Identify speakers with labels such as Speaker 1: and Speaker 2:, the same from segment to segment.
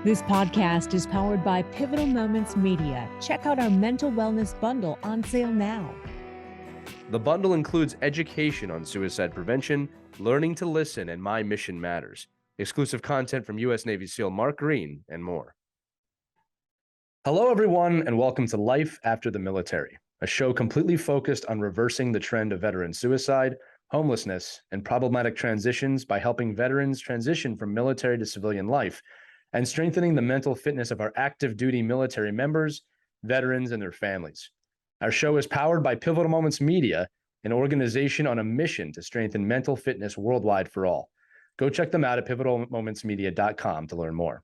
Speaker 1: This podcast is powered by Pivotal Moments Media. Check out our mental wellness bundle on sale now.
Speaker 2: The bundle includes education on suicide prevention, learning to listen, and My Mission Matters, exclusive content from U.S. Navy SEAL Mark Green, and more. Hello, everyone, and welcome to Life After the Military, a show completely focused on reversing the trend of veteran suicide, homelessness, and problematic transitions by helping veterans transition from military to civilian life and strengthening the mental fitness of our active duty military members, veterans, and their families. Our show is powered by Pivotal Moments Media, an organization on a mission to strengthen mental fitness worldwide for all. Go check them out at pivotalmomentsmedia.com to learn more.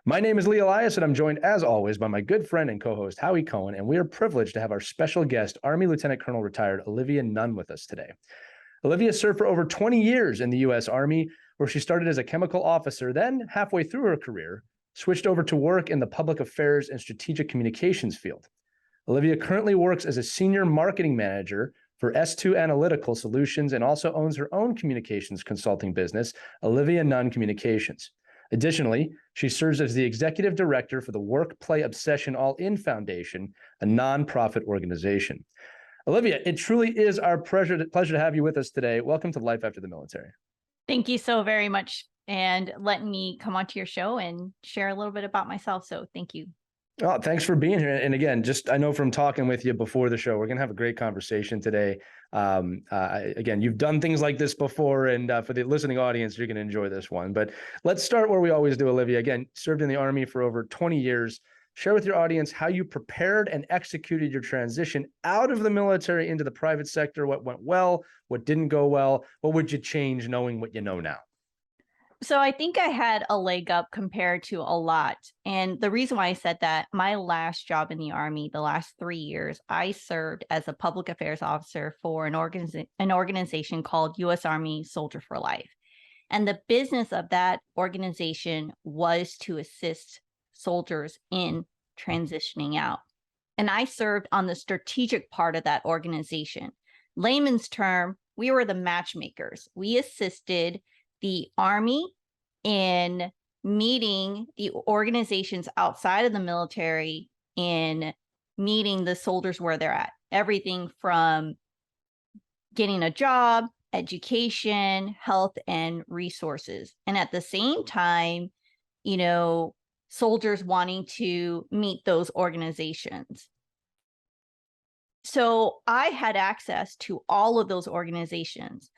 Speaker 2: My name is Lee Elias, and I'm joined, as always, by my good friend and co-host, Howie Cohen, and we are privileged to have our special guest, Army Lieutenant Colonel retired Olivia Nunn, with us today. Olivia served for over 20 years in the U.S. Army, where she started as a chemical officer, then halfway through her career, switched over to work in the public affairs and strategic communications field. Olivia currently works as a senior marketing manager for S2 Analytical Solutions and also owns her own communications consulting business, Olivia Nunn Communications. Additionally, she serves as the executive director for the Work Play Obsession All In Foundation, a nonprofit organization. Olivia, it truly is our pleasure to have you with us today. Welcome to Life After the Military.
Speaker 3: Thank you so very much, and letting me come onto your show and share a little bit about myself. So thank you.
Speaker 2: Oh, thanks for being here. And again, I know from talking with you before the show, we're going to have a great conversation today. Again, you've done things like this before, and for the listening audience, you're going to enjoy this one. But let's start where we always do, Olivia. Again, served in the Army for over 20 years. Share with your audience how you prepared and executed your transition out of the military into the private sector. What went well, what didn't go well, what would you change knowing what you know now?
Speaker 3: So I think I had a leg up compared to a lot. And the reason why I said that, my last job in the Army, the last 3 years, I served as a public affairs officer for an organization called U.S. Army Soldier for Life. And the business of that organization was to assist soldiers in transitioning out. And I served on the strategic part of that organization. Layman's term, we were the matchmakers. We assisted the Army in meeting the organizations outside of the military in meeting the soldiers where they're at. Everything from getting a job, education, health, and resources. And at the same time, soldiers wanting to meet those organizations. So I had access to all of those organizations.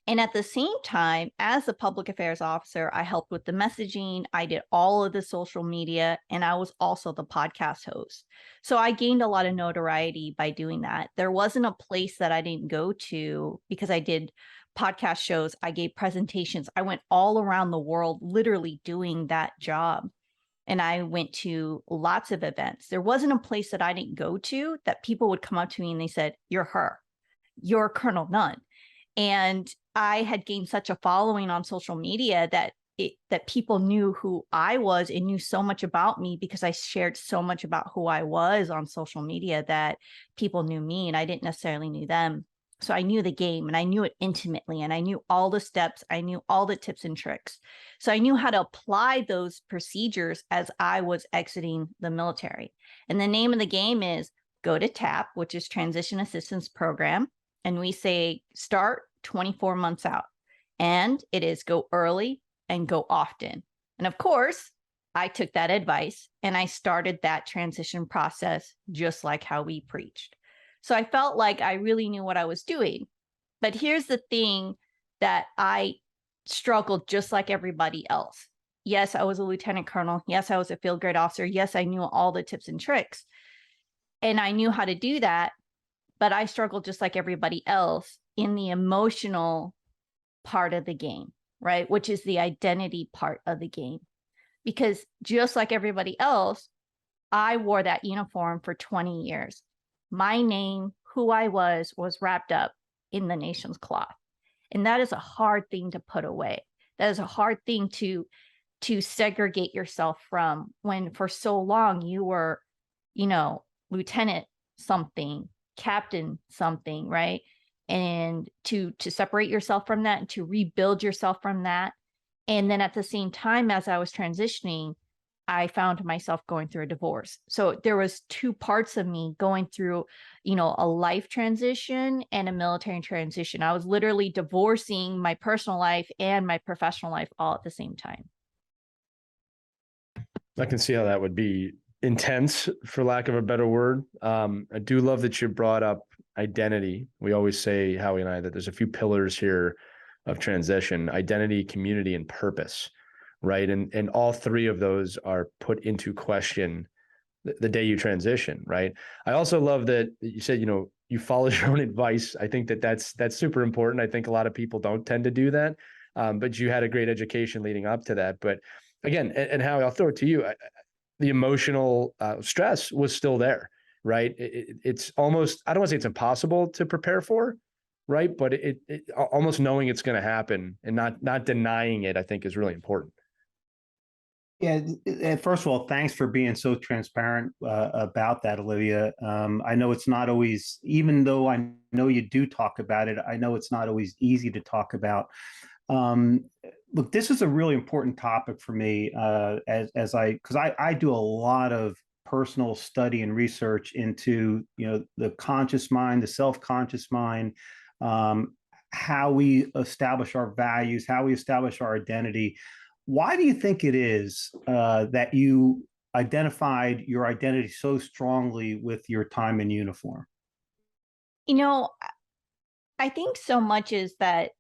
Speaker 3: And at the same time, as a public affairs officer, I helped with the messaging. I did all of the social media, and I was also the podcast host. So I gained a lot of notoriety by doing that. There wasn't a place that I didn't go to because I did podcast shows. I gave presentations. I went all around the world, literally doing that job. And I went to lots of events. There wasn't a place that I didn't go to that people would come up to me and they said, "You're her, you're Colonel Nunn." And I had gained such a following on social media that people knew who I was and knew so much about me because I shared so much about who I was on social media that people knew me and I didn't necessarily knew them. So I knew the game and I knew it intimately and I knew all the steps. I knew all the tips and tricks. So I knew how to apply those procedures as I was exiting the military. And the name of the game is go to TAP, which is Transition Assistance Program. And we say start 24 months out. And it is go early and go often. And of course, I took that advice and I started that transition process just like how we preached. So I felt like I really knew what I was doing. But here's the thing that I struggled just like everybody else. Yes, I was a lieutenant colonel. Yes, I was a field grade officer. Yes, I knew all the tips and tricks. And I knew how to do that. But I struggled just like everybody else in the emotional part of the game, right? Which is the identity part of the game. Because just like everybody else, I wore that uniform for 20 years. My name, who I was wrapped up in the nation's cloth. And that is a hard thing to put away. That is a hard thing to segregate yourself from when for so long you were, lieutenant something, captain something, right? And to separate yourself from that and to rebuild yourself from that. And then at the same time, as I was transitioning, I found myself going through a divorce. So there was two parts of me going through, you know, a life transition and a military transition. I was literally divorcing my personal life and my professional life all at the same time.
Speaker 2: I can see how that would be intense, for lack of a better word. I do love that you brought up identity. We always say, Howie and I, that there's a few pillars here of transition: identity, community, and purpose, right? And all three of those are put into question the day you transition, right? I also love that you said, you know, you follow your own advice. I think that that's super important. I think a lot of people don't tend to do that, but you had a great education leading up to that. But again, and Howie, I'll throw it to you. The emotional stress was still there, right? It's almost, I don't want to say it's impossible to prepare for, right? But it almost knowing it's going to happen and not denying it, I think, is really important.
Speaker 4: Yeah, first of all, thanks for being so transparent about that, Olivia. I know it's not always, even though I know you do talk about it, I know it's not always easy to talk about. Look, this is a really important topic for me because I do a lot of personal study and research into, you know, the conscious mind, the self-conscious mind, how we establish our values, how we establish our identity. Why do you think it is that you identified your identity so strongly with your time in uniform?
Speaker 3: You know, I think so much is that,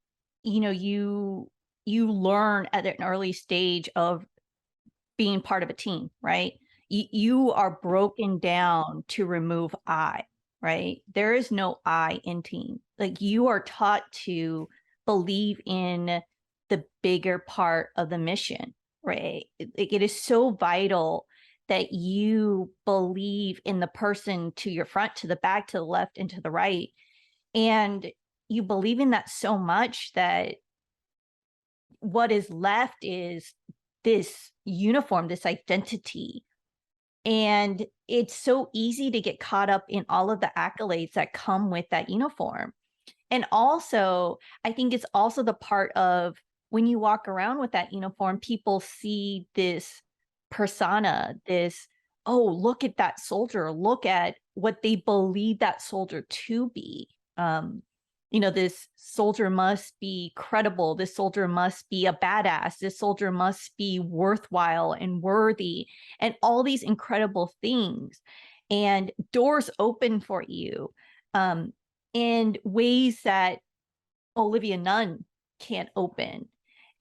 Speaker 3: you know, you learn at an early stage of being part of a team, right? You are broken down to remove I, right? There is no I in team. Like, you are taught to believe in the bigger part of the mission, right? It is so vital that you believe in the person to your front, to the back, to the left, and to the right. And you believe in that so much that what is left is this uniform, this identity. And it's so easy to get caught up in all of the accolades that come with that uniform. And also, I think it's also the part of when you walk around with that uniform, people see this persona, this, oh, look at that soldier, look at what they believe that soldier to be. You know, this soldier must be credible. This soldier must be a badass. This soldier must be worthwhile and worthy, and all these incredible things. And doors open for you in ways that Olivia Nunn can't open.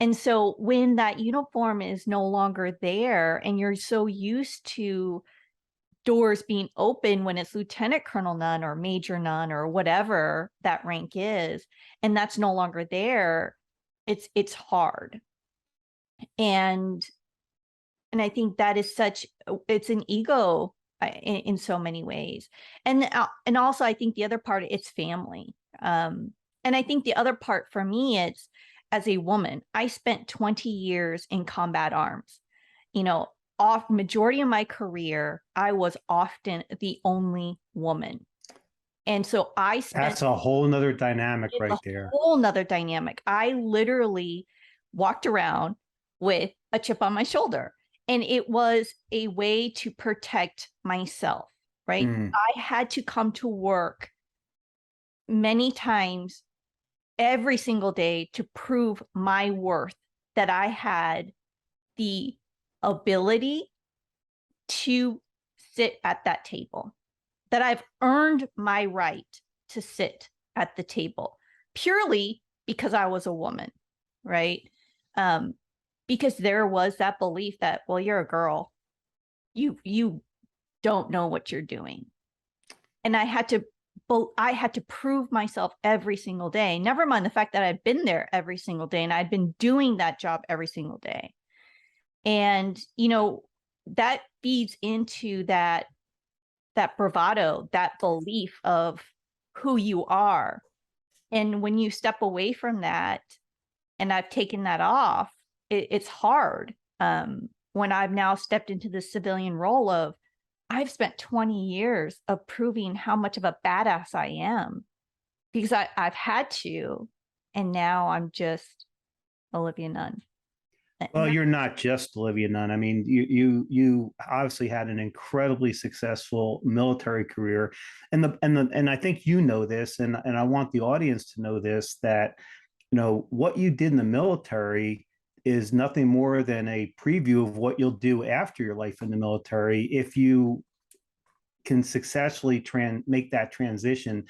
Speaker 3: And so when that uniform is no longer there, and you're so used to doors being open when it's Lieutenant Colonel Nunn or Major Nunn or whatever that rank is, and that's no longer there, it's hard. And I think that is it's an ego in so many ways. And also, I think the other part, it's family. And I think the other part for me, it's, as a woman, I spent 20 years in combat arms. You know, majority of my career, I was often the only woman. And so I spent—
Speaker 4: That's a whole nother dynamic right there.
Speaker 3: A whole nother dynamic. I literally walked around with a chip on my shoulder, and it was a way to protect myself, right? I had to come to work many times every single day to prove my worth, that I had the ability to sit at that table, that I've earned my right to sit at the table purely because I was a woman, right? Because there was that belief that, well, you're a girl, you don't know what you're doing. And I had to prove myself every single day, never mind the fact that I'd been there every single day and I'd been doing that job every single day. And, you know, that feeds into that bravado, that belief of who you are. And when you step away from that, and I've taken that off, it's hard. When I've now stepped into the civilian role of, I've spent 20 years of proving how much of a badass I am, because I've had to, and now I'm just Olivia Nunn.
Speaker 4: Well, you're not just Olivia Nunn. I mean, you obviously had an incredibly successful military career, and I think you know this, and I want the audience to know this, that what you did in the military is nothing more than a preview of what you'll do after your life in the military if you can successfully make that transition.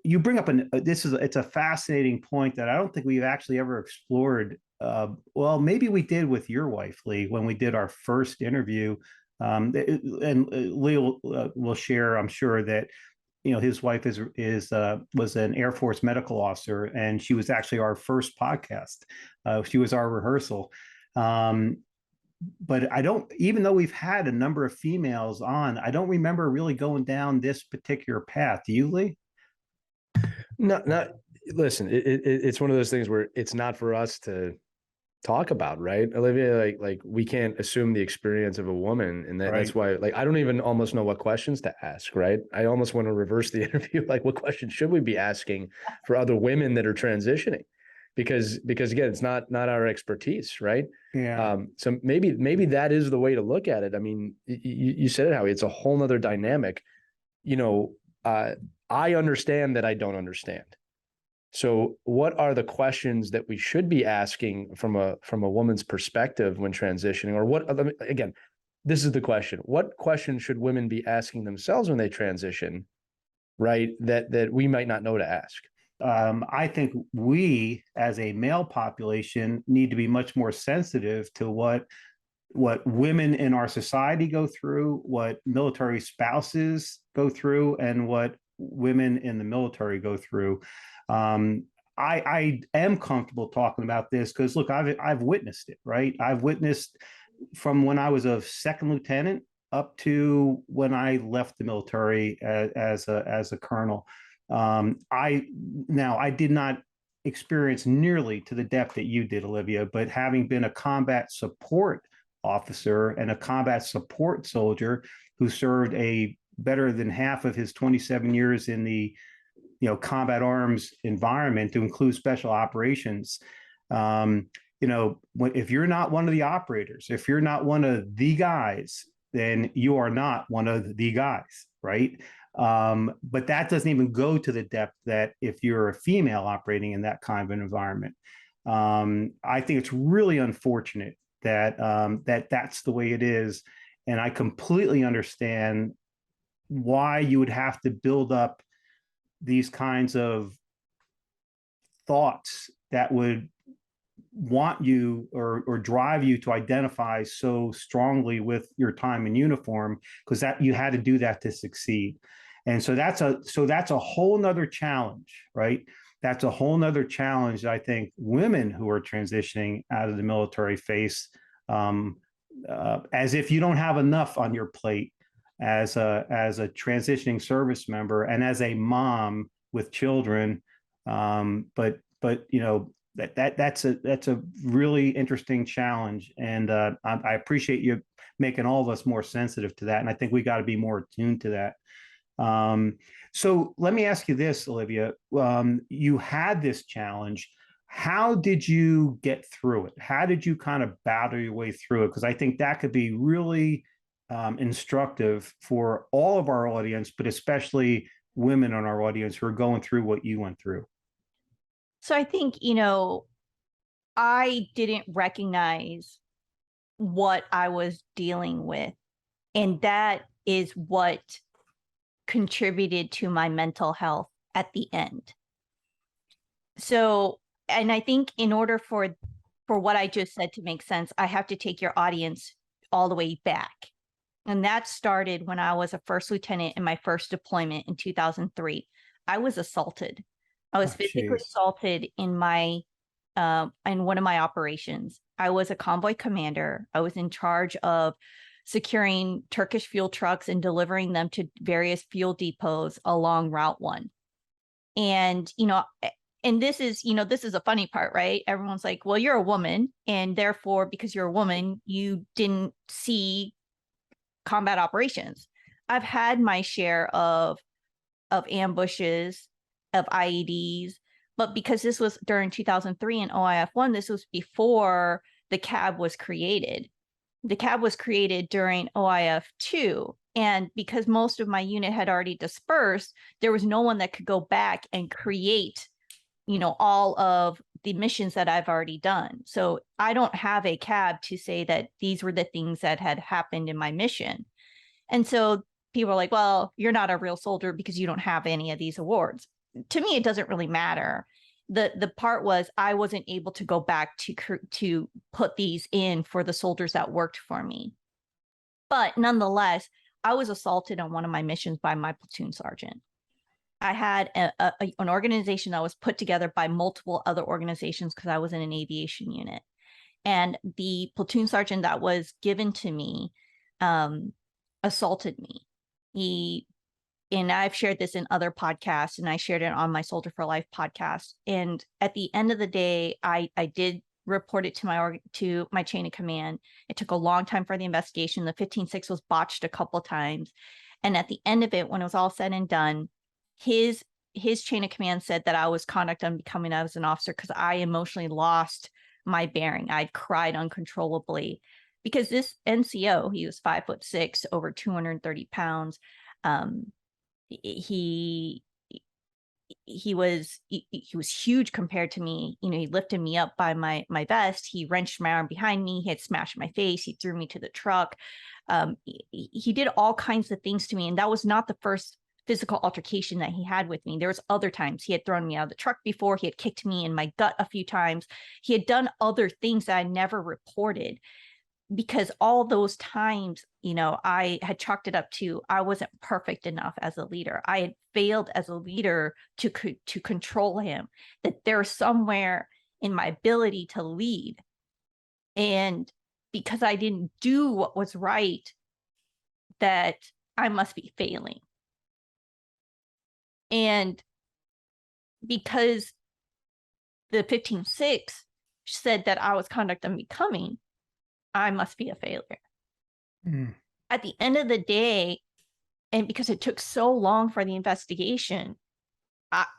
Speaker 4: You bring up it's a fascinating point that I don't think we've actually ever explored. Well, maybe we did with your wife, Lee, when we did our first interview. And Lee will share, I'm sure, that his wife was an Air Force medical officer, and she was actually our first podcast. She was our rehearsal. But I don't, even though we've had a number of females on, I don't remember really going down this particular path. Do you, Lee?
Speaker 2: No, not listen. It's one of those things where it's not for us to talk about, right, Olivia? Like we can't assume the experience of a woman, and that's why, like, I don't even almost know what questions to ask, right? I almost want to reverse the interview. Like, what questions should we be asking for other women that are transitioning? Because again, it's not our expertise, right?
Speaker 4: Yeah.
Speaker 2: So maybe that is the way to look at it. I mean, you said it, Howie. It's a whole nother dynamic. I understand that I don't understand. So what are the questions that we should be asking from a woman's perspective when transitioning? Or what, again, this is the question. What question should women be asking themselves when they transition, right? That we might not know to ask.
Speaker 4: I think we, as a male population, need to be much more sensitive to what women in our society go through, what military spouses go through, and what women in the military go through. I am comfortable talking about this because, look, I've witnessed it, right? I've witnessed from when I was a second lieutenant up to when I left the military as a colonel. I did not experience nearly to the depth that you did, Olivia, but having been a combat support officer and a combat support soldier who served a better than half of his 27 years in the combat arms environment, to include special operations. If you're not one of the operators, if you're not one of the guys, then you are not one of the guys, right? But that doesn't even go to the depth that if you're a female operating in that kind of an environment. I think it's really unfortunate that that's the way it is. And I completely understand why you would have to build up these kinds of thoughts that would want you or drive you to identify so strongly with your time in uniform, because that you had to do that to succeed. And so that's a whole nother challenge, right? That's a whole nother challenge that I think women who are transitioning out of the military face, as if you don't have enough on your plate as a transitioning service member and as a mom with children. But that's a really interesting challenge, and I appreciate you making all of us more sensitive to that. And I think we got to be more attuned to that. So let me ask you this, Olivia. You had this challenge. How did you get through it? How did you kind of battle your way through it? Because I think that could be really instructive for all of our audience, but especially women in our audience who are going through what you went through.
Speaker 3: So I think, I didn't recognize what I was dealing with. And that is what contributed to my mental health at the end. So, and I think in order for what I just said to make sense, I have to take your audience all the way back. And that started when I was a first lieutenant in my first deployment in 2003. I was assaulted. I was physically assaulted in one of my operations. I was a convoy commander. I was in charge of securing Turkish fuel trucks and delivering them to various fuel depots along Route 1. And, and this is a funny part, right? Everyone's like, well, you're a woman, and therefore, because you're a woman, you didn't see combat operations. I've had my share of ambushes, of IEDs, but because this was during 2003 and OIF-1, this was before the cab was created. The cab was created during OIF 2. And because most of my unit had already dispersed, there was no one that could go back and create, all of the missions that I've already done. So I don't have a cab to say that these were the things that had happened in my mission. And so people are like, well, you're not a real soldier because you don't have any of these awards. To me, it doesn't really matter. The part was I wasn't able to go back to put these in for the soldiers that worked for me. But nonetheless, I was assaulted on one of my missions by my platoon sergeant. I had an organization that was put together by multiple other organizations because I was in an aviation unit. And the platoon sergeant that was given to me assaulted me. And I've shared this in other podcasts, and I shared it on my Soldier for Life podcast. And at the end of the day, I did report it to my chain of command. It took a long time for the investigation. The 15-6 was botched a couple of times. And at the end of it, when it was all said and done, his chain of command said that I was conduct unbecoming as an officer because I emotionally lost my bearing. I'd cried uncontrollably because this NCO, he was 5'6", over 230 pounds. He was huge compared to me. He lifted me up by my vest. He wrenched my arm behind me. He had smashed my face. He threw me to the truck. He did all kinds of things to me. And that was not the first physical altercation that he had with me. There was other times he had thrown me out of the truck before. He had kicked me in my gut a few times. He had done other things that I never reported, because all those times, I had chalked it up to I wasn't perfect enough as a leader. I had failed as a leader to control him, that there's somewhere in my ability to lead. And because I didn't do what was right, that I must be failing. And because the 15-6 said that I was conduct unbecoming, I must be a failure. At the end of the day, and because it took so long for the investigation,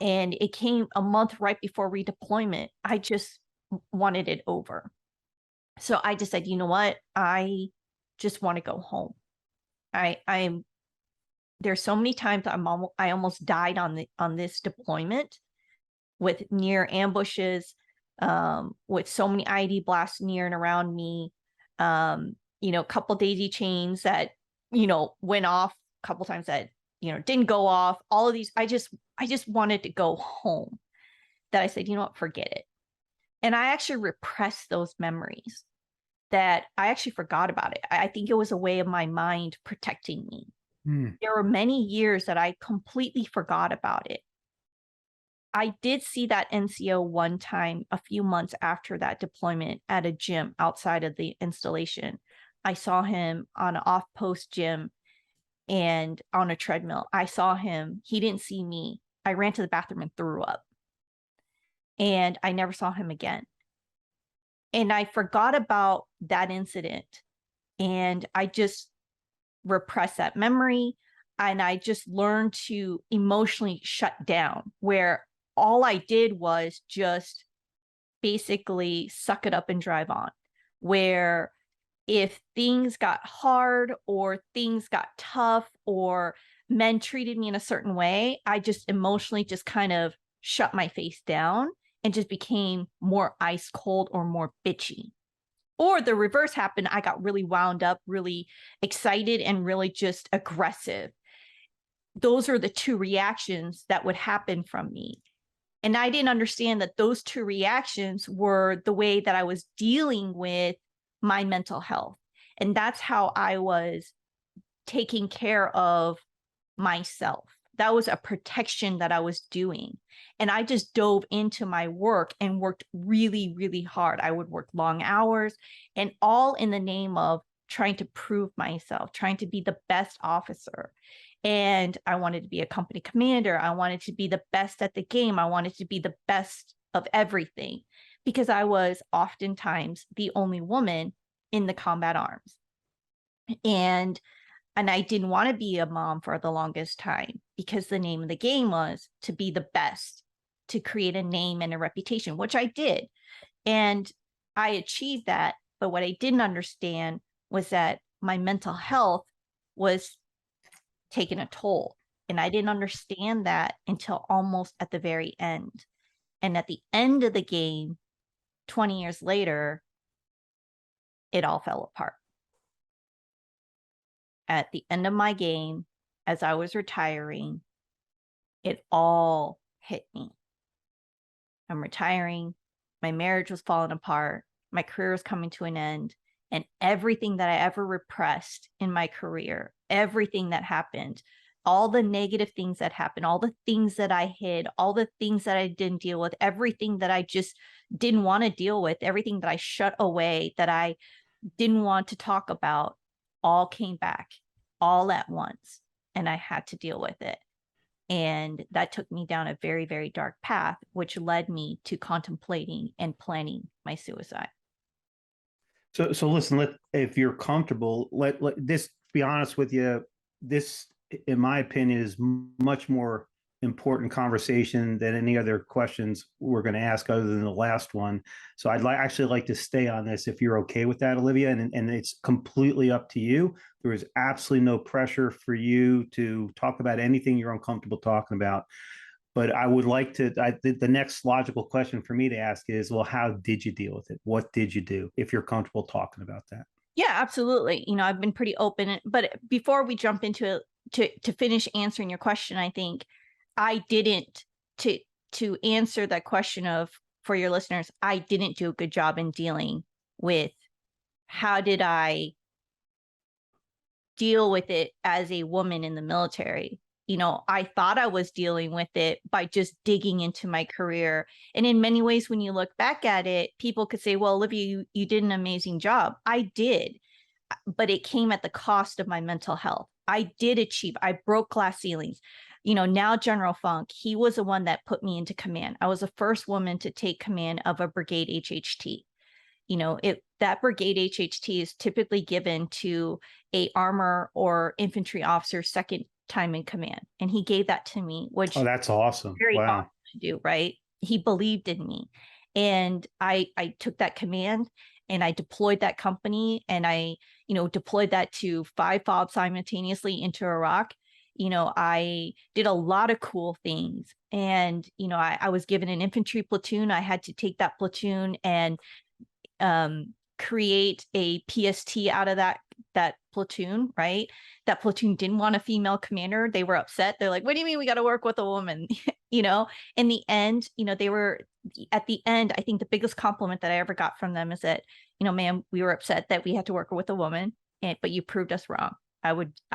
Speaker 3: and it came a month right before redeployment, I just wanted it over. So I just said, you know what? I just want to go home. There's so many times I almost died on this deployment, with near ambushes, with so many IED blasts near and around me, a couple daisy chains that, went off, a couple times that, didn't go off, all of these. I just wanted to go home, that I said, you know what, forget it. And I actually repressed those memories, that I actually forgot about it. I think it was a way of my mind protecting me. There were many years that I completely forgot about it. I did see that NCO one time a few months after that deployment at a gym outside of the installation. I saw him on an off-post gym and on a treadmill. I saw him. He didn't see me. I ran to the bathroom and threw up. And I never saw him again. And I forgot about that incident. And I just repressed that memory. And I just learned to emotionally shut down, where all I did was just basically suck it up and drive on. Where if things got hard or things got tough or men treated me in a certain way, I just emotionally just kind of shut my face down and just became more ice cold or more bitchy. Or the reverse happened. I got really wound up, really excited, and really just aggressive. Those are the two reactions that would happen from me. And I didn't understand that those two reactions were the way that I was dealing with my mental health. And that's how I was taking care of myself. That was a protection that I was doing. And I just dove into my work and worked really, really hard. I would work long hours, and all in the name of trying to prove myself, trying to be the best officer. And I wanted to be a company commander. I wanted to be the best at the game. I wanted to be the best of everything, because I was oftentimes the only woman in the combat arms. And I didn't want to be a mom for the longest time, because the name of the game was to be the best, to create a name and a reputation, which I did. And I achieved that. But what I didn't understand was that my mental health was taking a toll. And I didn't understand that until almost at the very end. And at the end of the game, 20 years later, it all fell apart. At the end of my game, as I was retiring, it all hit me. I'm retiring. My marriage was falling apart. My career was coming to an end. And everything that I ever repressed in my career, everything that happened, all the negative things that happened, all the things that I hid, all the things that I didn't deal with, everything that I just didn't want to deal with, everything that I shut away, that I didn't want to talk about, all came back all at once. And I had to deal with it. And that took me down a very, very dark path, which led me to contemplating and planning my suicide.
Speaker 4: So listen, if you're comfortable, let this, be honest with you, this, in my opinion, is much more important conversation than any other questions we're going to ask other than the last one. So I'd actually like to stay on this if you're okay with that, Olivia, and it's completely up to you. There is absolutely no pressure for you to talk about anything you're uncomfortable talking about. But I would like to, the next logical question for me to ask is, well, how did you deal with it? What did you do, if you're comfortable talking about that?
Speaker 3: Yeah, absolutely. I've been pretty open, but before we jump into it, to finish answering your question, I think I didn't, to answer that question for your listeners, I didn't do a good job in dealing with how did I deal with it as a woman in the military. I thought I was dealing with it by just digging into my career. And in many ways, when you look back at it, people could say, well, Olivia, you did an amazing job. I did, but it came at the cost of my mental health. I did achieve, I broke glass ceilings. Now General Funk, he was the one that put me into command. I was the first woman to take command of a brigade HHT. That brigade HHT is typically given to a armor or infantry officer second time in command. And he gave that to me, which
Speaker 4: that's awesome.
Speaker 3: Very
Speaker 4: wow.
Speaker 3: awesome to do, right? He believed in me. And I took that command and I deployed that company, and I, deployed that to 5 FOBs simultaneously into Iraq. I did a lot of cool things. And, I was given an infantry platoon. I had to take that platoon and create a PST out of that platoon, right? That platoon didn't want a female commander. They were upset. They're like, what do you mean we got to work with a woman? In the end, they were, at the end, I think the biggest compliment that I ever got from them is that, ma'am, we were upset that we had to work with a woman, but you proved us wrong. I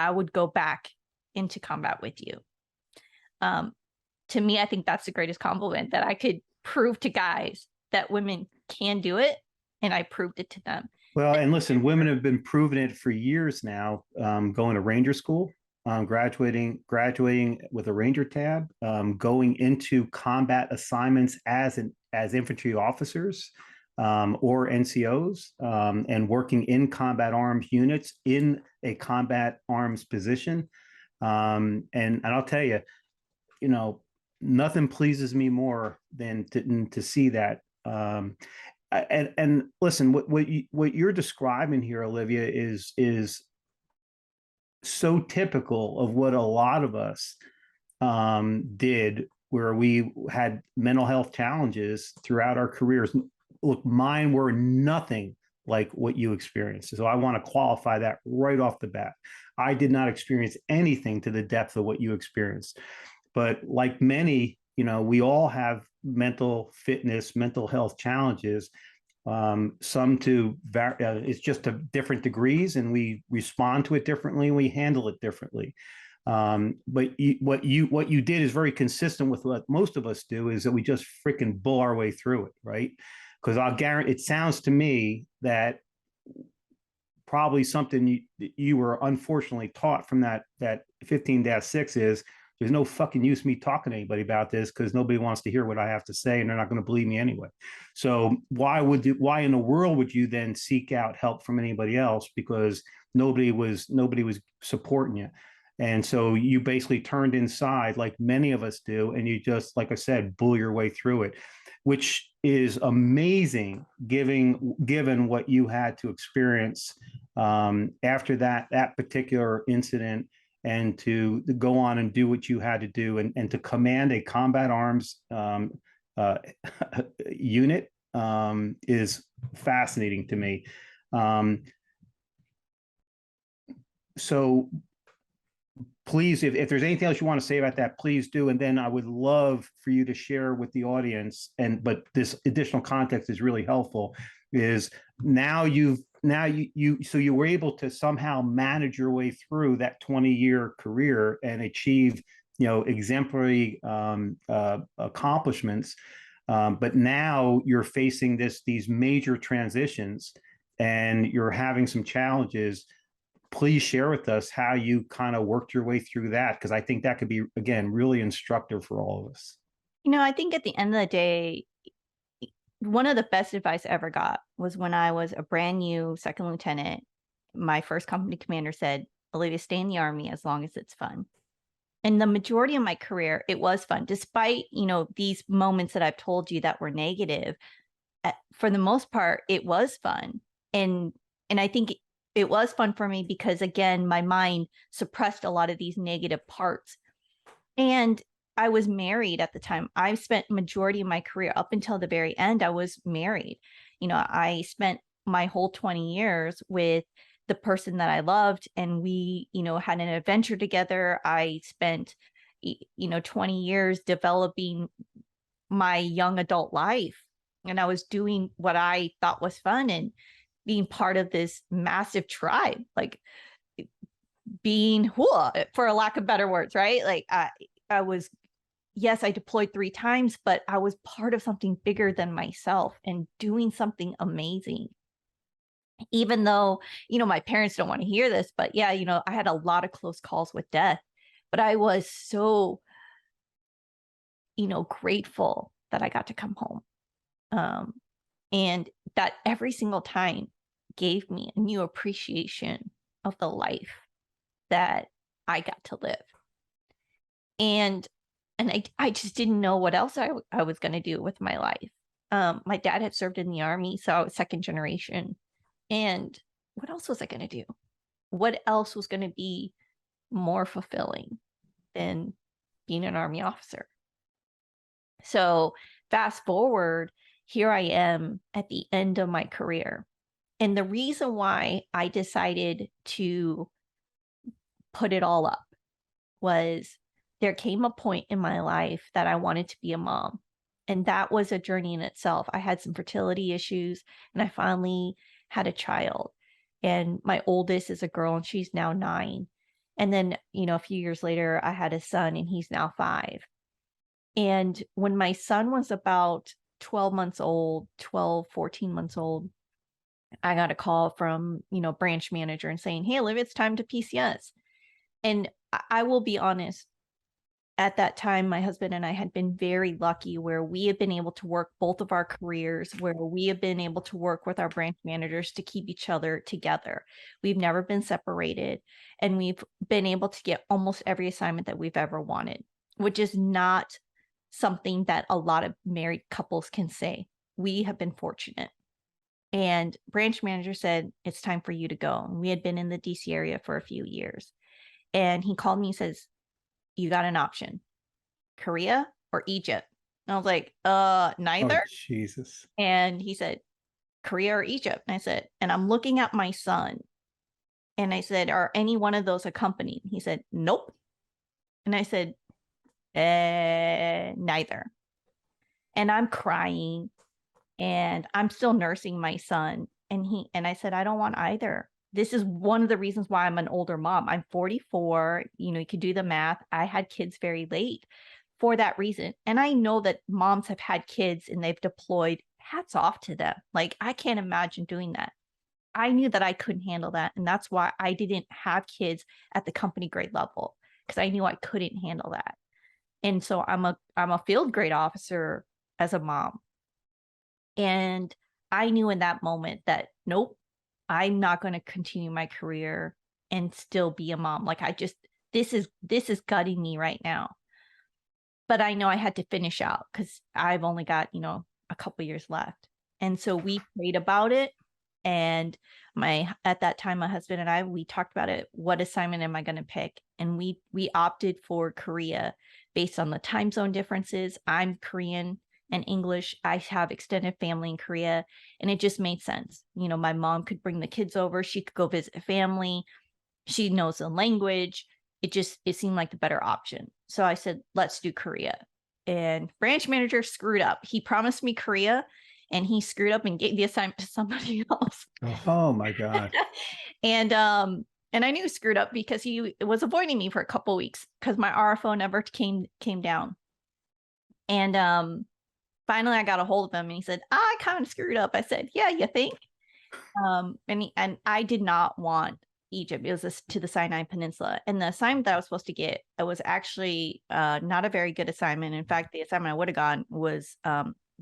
Speaker 3: would go back into combat with you. To me, I think that's the greatest compliment, that I could prove to guys that women can do it. And I proved it to them.
Speaker 4: Well, and listen, women have been proving it for years now, going to Ranger school, graduating with a Ranger tab, going into combat assignments as infantry officers or NCOs, and working in combat arms units in a combat arms position. And I'll tell you, nothing pleases me more than to see that. And listen, what you're describing here, Olivia, is so typical of what a lot of us did, where we had mental health challenges throughout our careers. Look, mine were nothing like what you experienced. So I want to qualify that right off the bat. I did not experience anything to the depth of what you experienced. But like many, we all have mental fitness, mental health challenges. Some it's just to different degrees, and we respond to it differently, and we handle it differently. But what you did is very consistent with what most of us do, is that we just freaking bull our way through it, right? Because I'll guarantee, it sounds to me that probably something you were unfortunately taught from that 15-6 is, there's no fucking use me talking to anybody about this, because nobody wants to hear what I have to say, and they're not going to believe me anyway. So why in the world would you then seek out help from anybody else? Because nobody was supporting you. And so you basically turned inside, like many of us do, and you just, like I said, bull your way through it. which is amazing given what you had to experience after that particular incident, and to go on and do what you had to do, and to command a combat arms unit is fascinating to me. So please, if there's anything else you want to say about that, please do. And then I would love for you to share with the audience, but this additional context is really helpful, is now you were able to somehow manage your way through that 20-year career and achieve, exemplary accomplishments. But now you're facing these major transitions, and you're having some challenges. Please share with us how you kind of worked your way through that, because I think that could be, again, really instructive for all of us.
Speaker 3: I think at the end of the day, one of the best advice I ever got was when I was a brand new second lieutenant. My first company commander said, Olivia, stay in the Army as long as it's fun. And the majority of my career, it was fun, despite, these moments that I've told you that were negative. For the most part, it was fun. And I think it was fun for me because, again, my mind suppressed a lot of these negative parts. And I was married at the time. I spent majority of my career up until the very end. I was married. I spent my whole 20 years with the person that I loved, and we, had an adventure together. I spent, 20 years developing my young adult life, and I was doing what I thought was fun and being part of this massive tribe, like being for a lack of better words, right? Like I was, yes, I deployed 3 times, but I was part of something bigger than myself and doing something amazing. Even though, my parents don't want to hear this, but yeah, I had a lot of close calls with death, but I was so, grateful that I got to come home. And that every single time gave me a new appreciation of the life that I got to live. And I just didn't know what else I was going to do with my life. My dad had served in the Army, so I was second generation. And what else was I going to do? What else was going to be more fulfilling than being an Army officer? So fast forward, here I am at the end of my career. And the reason why I decided to put it all up was there came a point in my life that I wanted to be a mom. And that was a journey in itself. I had some fertility issues, and I finally had a child. And my oldest is a girl, and she's now 9. And then, a few years later, I had a son, and he's now 5. And when my son was about 12 months old, 14 months old, I got a call from, branch manager and saying, hey, Olivia, it's time to PCS. And I will be honest, at that time, my husband and I had been very lucky where we had been able to work both of our careers, where we have been able to work with our branch managers to keep each other together. We've never been separated, and we've been able to get almost every assignment that we've ever wanted, which is not something that a lot of married couples can say. We have been fortunate. And branch manager said, it's time for you to go. And we had been in the DC area for a few years. And he called me and says, you got an option, Korea or Egypt. And I was like, neither.
Speaker 4: Oh, Jesus.
Speaker 3: And he said, Korea or Egypt. And I said, and I'm looking at my son. And I said, are any one of those accompanied? He said, nope. And I said, neither. And I'm crying, and I'm still nursing my son. And I said, I don't want either. This is one of the reasons why I'm an older mom. I'm 44. You can do the math. I had kids very late for that reason. And I know that moms have had kids and they've deployed. Hats off to them. Like, I can't imagine doing that. I knew that I couldn't handle that. And that's why I didn't have kids at the company grade level, because I knew I couldn't handle that. And so I'm a field grade officer as a mom. And I knew in that moment that, nope, I'm not going to continue my career and still be a mom. Like, this is gutting me right now. But I know I had to finish out, because I've only got, a couple years left. And so we prayed about it. And at that time, my husband and I, we talked about it. What assignment am I going to pick? And we opted for Korea based on the time zone differences. I'm Korean and English. I have extended family in Korea, and it just made sense. You know, my mom could bring the kids over. She could go visit family. She knows the language. It seemed like the better option. So I said, let's do Korea. And branch manager screwed up. He promised me Korea, and he screwed up and gave the assignment to somebody else.
Speaker 4: Oh my God.
Speaker 3: And I knew he screwed up because he was avoiding me for a couple of weeks because my RFO never came down. And finally I got a hold of him, and he said, I kind of screwed up. I said, yeah, you think? And I did not want Egypt. It was to the Sinai Peninsula. And the assignment that I was supposed to get, it was actually not a very good assignment. In fact, the assignment I would have gone was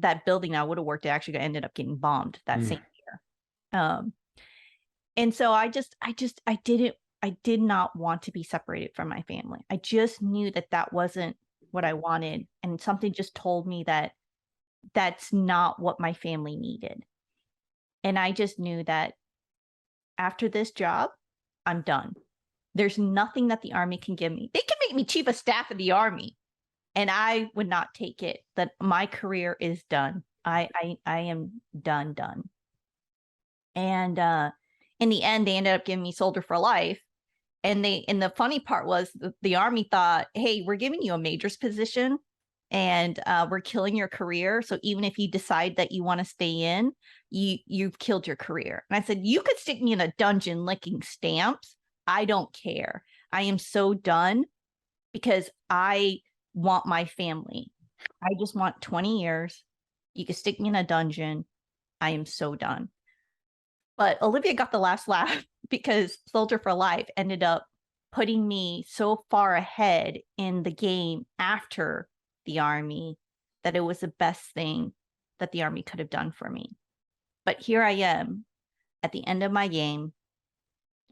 Speaker 3: that building I would have worked at actually ended up getting bombed that same year. And so I did not want to be separated from my family. I just knew that wasn't what I wanted. And something just told me that that's not what my family needed. And I just knew that after this job, I'm done. There's nothing that the Army can give me. They can make me chief of staff of the Army, and I would not take it. That my career is done. I am done. And in the end, they ended up giving me soldier for life. And the funny part was the Army thought, hey, we're giving you a major's position, and we're killing your career. So even if you decide that you want to stay in, you've killed your career. And I said, you could stick me in a dungeon licking stamps. I don't care. I am so done because I want my family. I just want 20 years. You could stick me in a dungeon. I am so done. But Olivia got the last laugh because Soldier for Life ended up putting me so far ahead in the game after the Army that it was the best thing that the Army could have done for me. But here I am at the end of my game.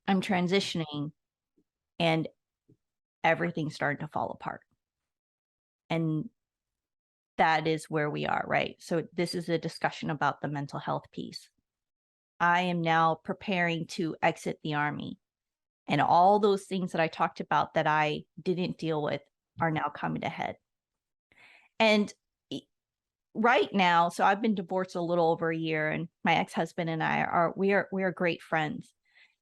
Speaker 3: I'm transitioning, and everything's starting to fall apart. And that is where we are, right? So this is a discussion about the mental health piece. I am now preparing to exit the Army, and all those things that I talked about that I didn't deal with are now coming to head. And right now, so I've been divorced a little over a year, and my ex-husband and I are great friends.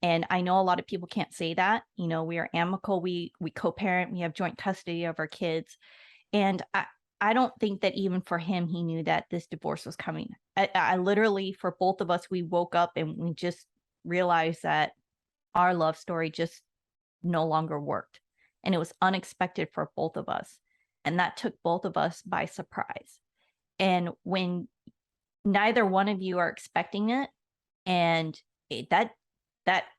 Speaker 3: And I know a lot of people can't say that. You know, we are amicable, we co-parent, we have joint custody of our kids. And I don't think that even for him, he knew that this divorce was coming. I literally, for both of us, we woke up and we just realized that our love story just no longer worked. And it was unexpected for both of us. And that took both of us by surprise. And when neither one of you are expecting it, and that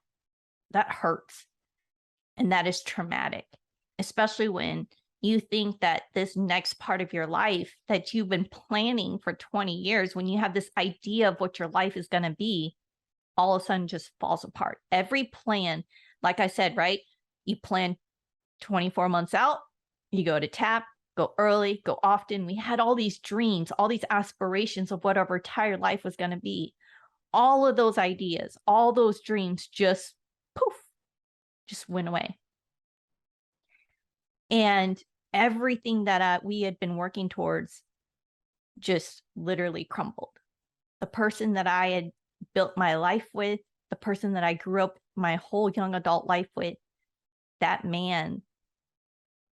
Speaker 3: hurts. And that is traumatic, especially when you think that this next part of your life that you've been planning for 20 years, when you have this idea of what your life is going to be, all of a sudden just falls apart. Every plan, like I said, right? You plan 24 months out, you go to TAP, go early, go often. We had all these dreams, all these aspirations of what our entire life was going to be. All of those ideas, all those dreams just poof, just went away. And everything that we had been working towards just literally crumbled. The person that I had built my life with, the person that I grew up my whole young adult life with, that man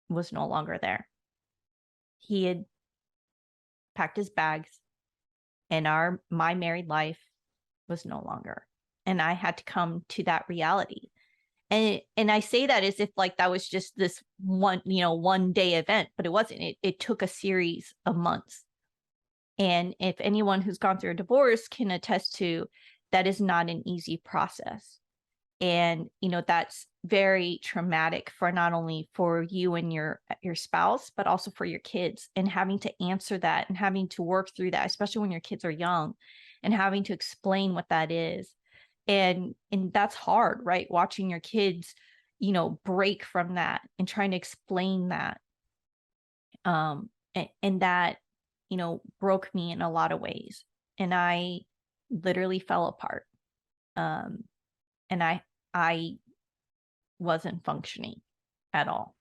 Speaker 3: was no longer there. He had packed his bags, and my married life was no longer. And I had to come to that reality. And I say that as if like that was just this one day event, but it wasn't. It took a series of months. And if anyone who's gone through a divorce can attest to, that is not an easy process. And, that's very traumatic for not only for you and your spouse, but also for your kids, and having to answer that and having to work through that, especially when your kids are young, and having to explain what that is. And that's hard, right? Watching your kids, break from that and trying to explain that. And that broke me in a lot of ways. And I literally fell apart. And I wasn't functioning at all.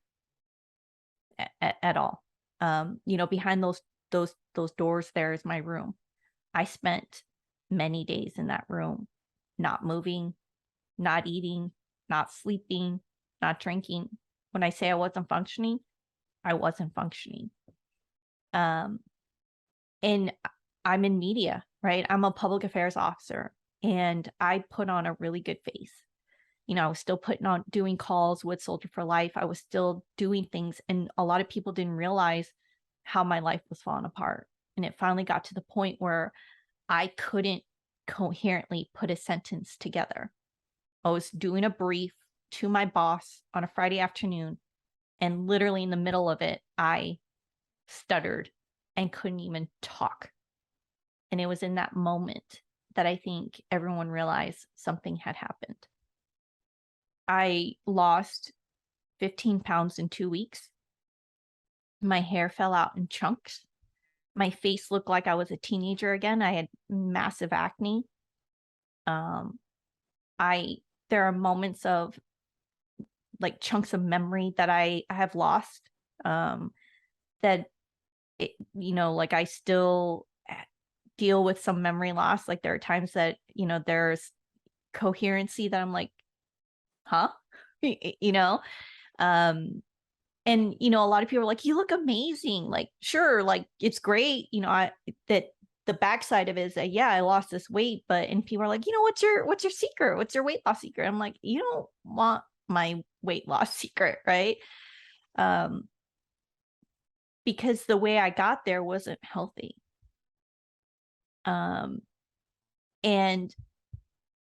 Speaker 3: At all. Behind those doors, there is my room. I spent many days in that room, not moving, not eating, not sleeping, not drinking. When I say I wasn't functioning, I wasn't functioning. And I'm in media, right? I'm a public affairs officer, and I put on a really good face. I was still doing calls with Soldier for Life. I was still doing things, and a lot of people didn't realize how my life was falling apart. And it finally got to the point where I couldn't coherently put a sentence together. I was doing a brief to my boss on a Friday afternoon, and literally in the middle of it, I stuttered and couldn't even talk. And it was in that moment that I think everyone realized something had happened. I lost 15 pounds in 2 weeks. My hair fell out in chunks. My face looked like I was a teenager again. I had massive acne. There are moments of like chunks of memory that I have lost. That like I still deal with some memory loss. Like there are times that there's coherency that I'm like, huh? And a lot of people are like, you look amazing. Like, sure, like it's great. That the backside of it is that, yeah, I lost this weight, and people are like, what's your secret? What's your weight loss secret? I'm like, you don't want my weight loss secret, right? Because the way I got there wasn't healthy. And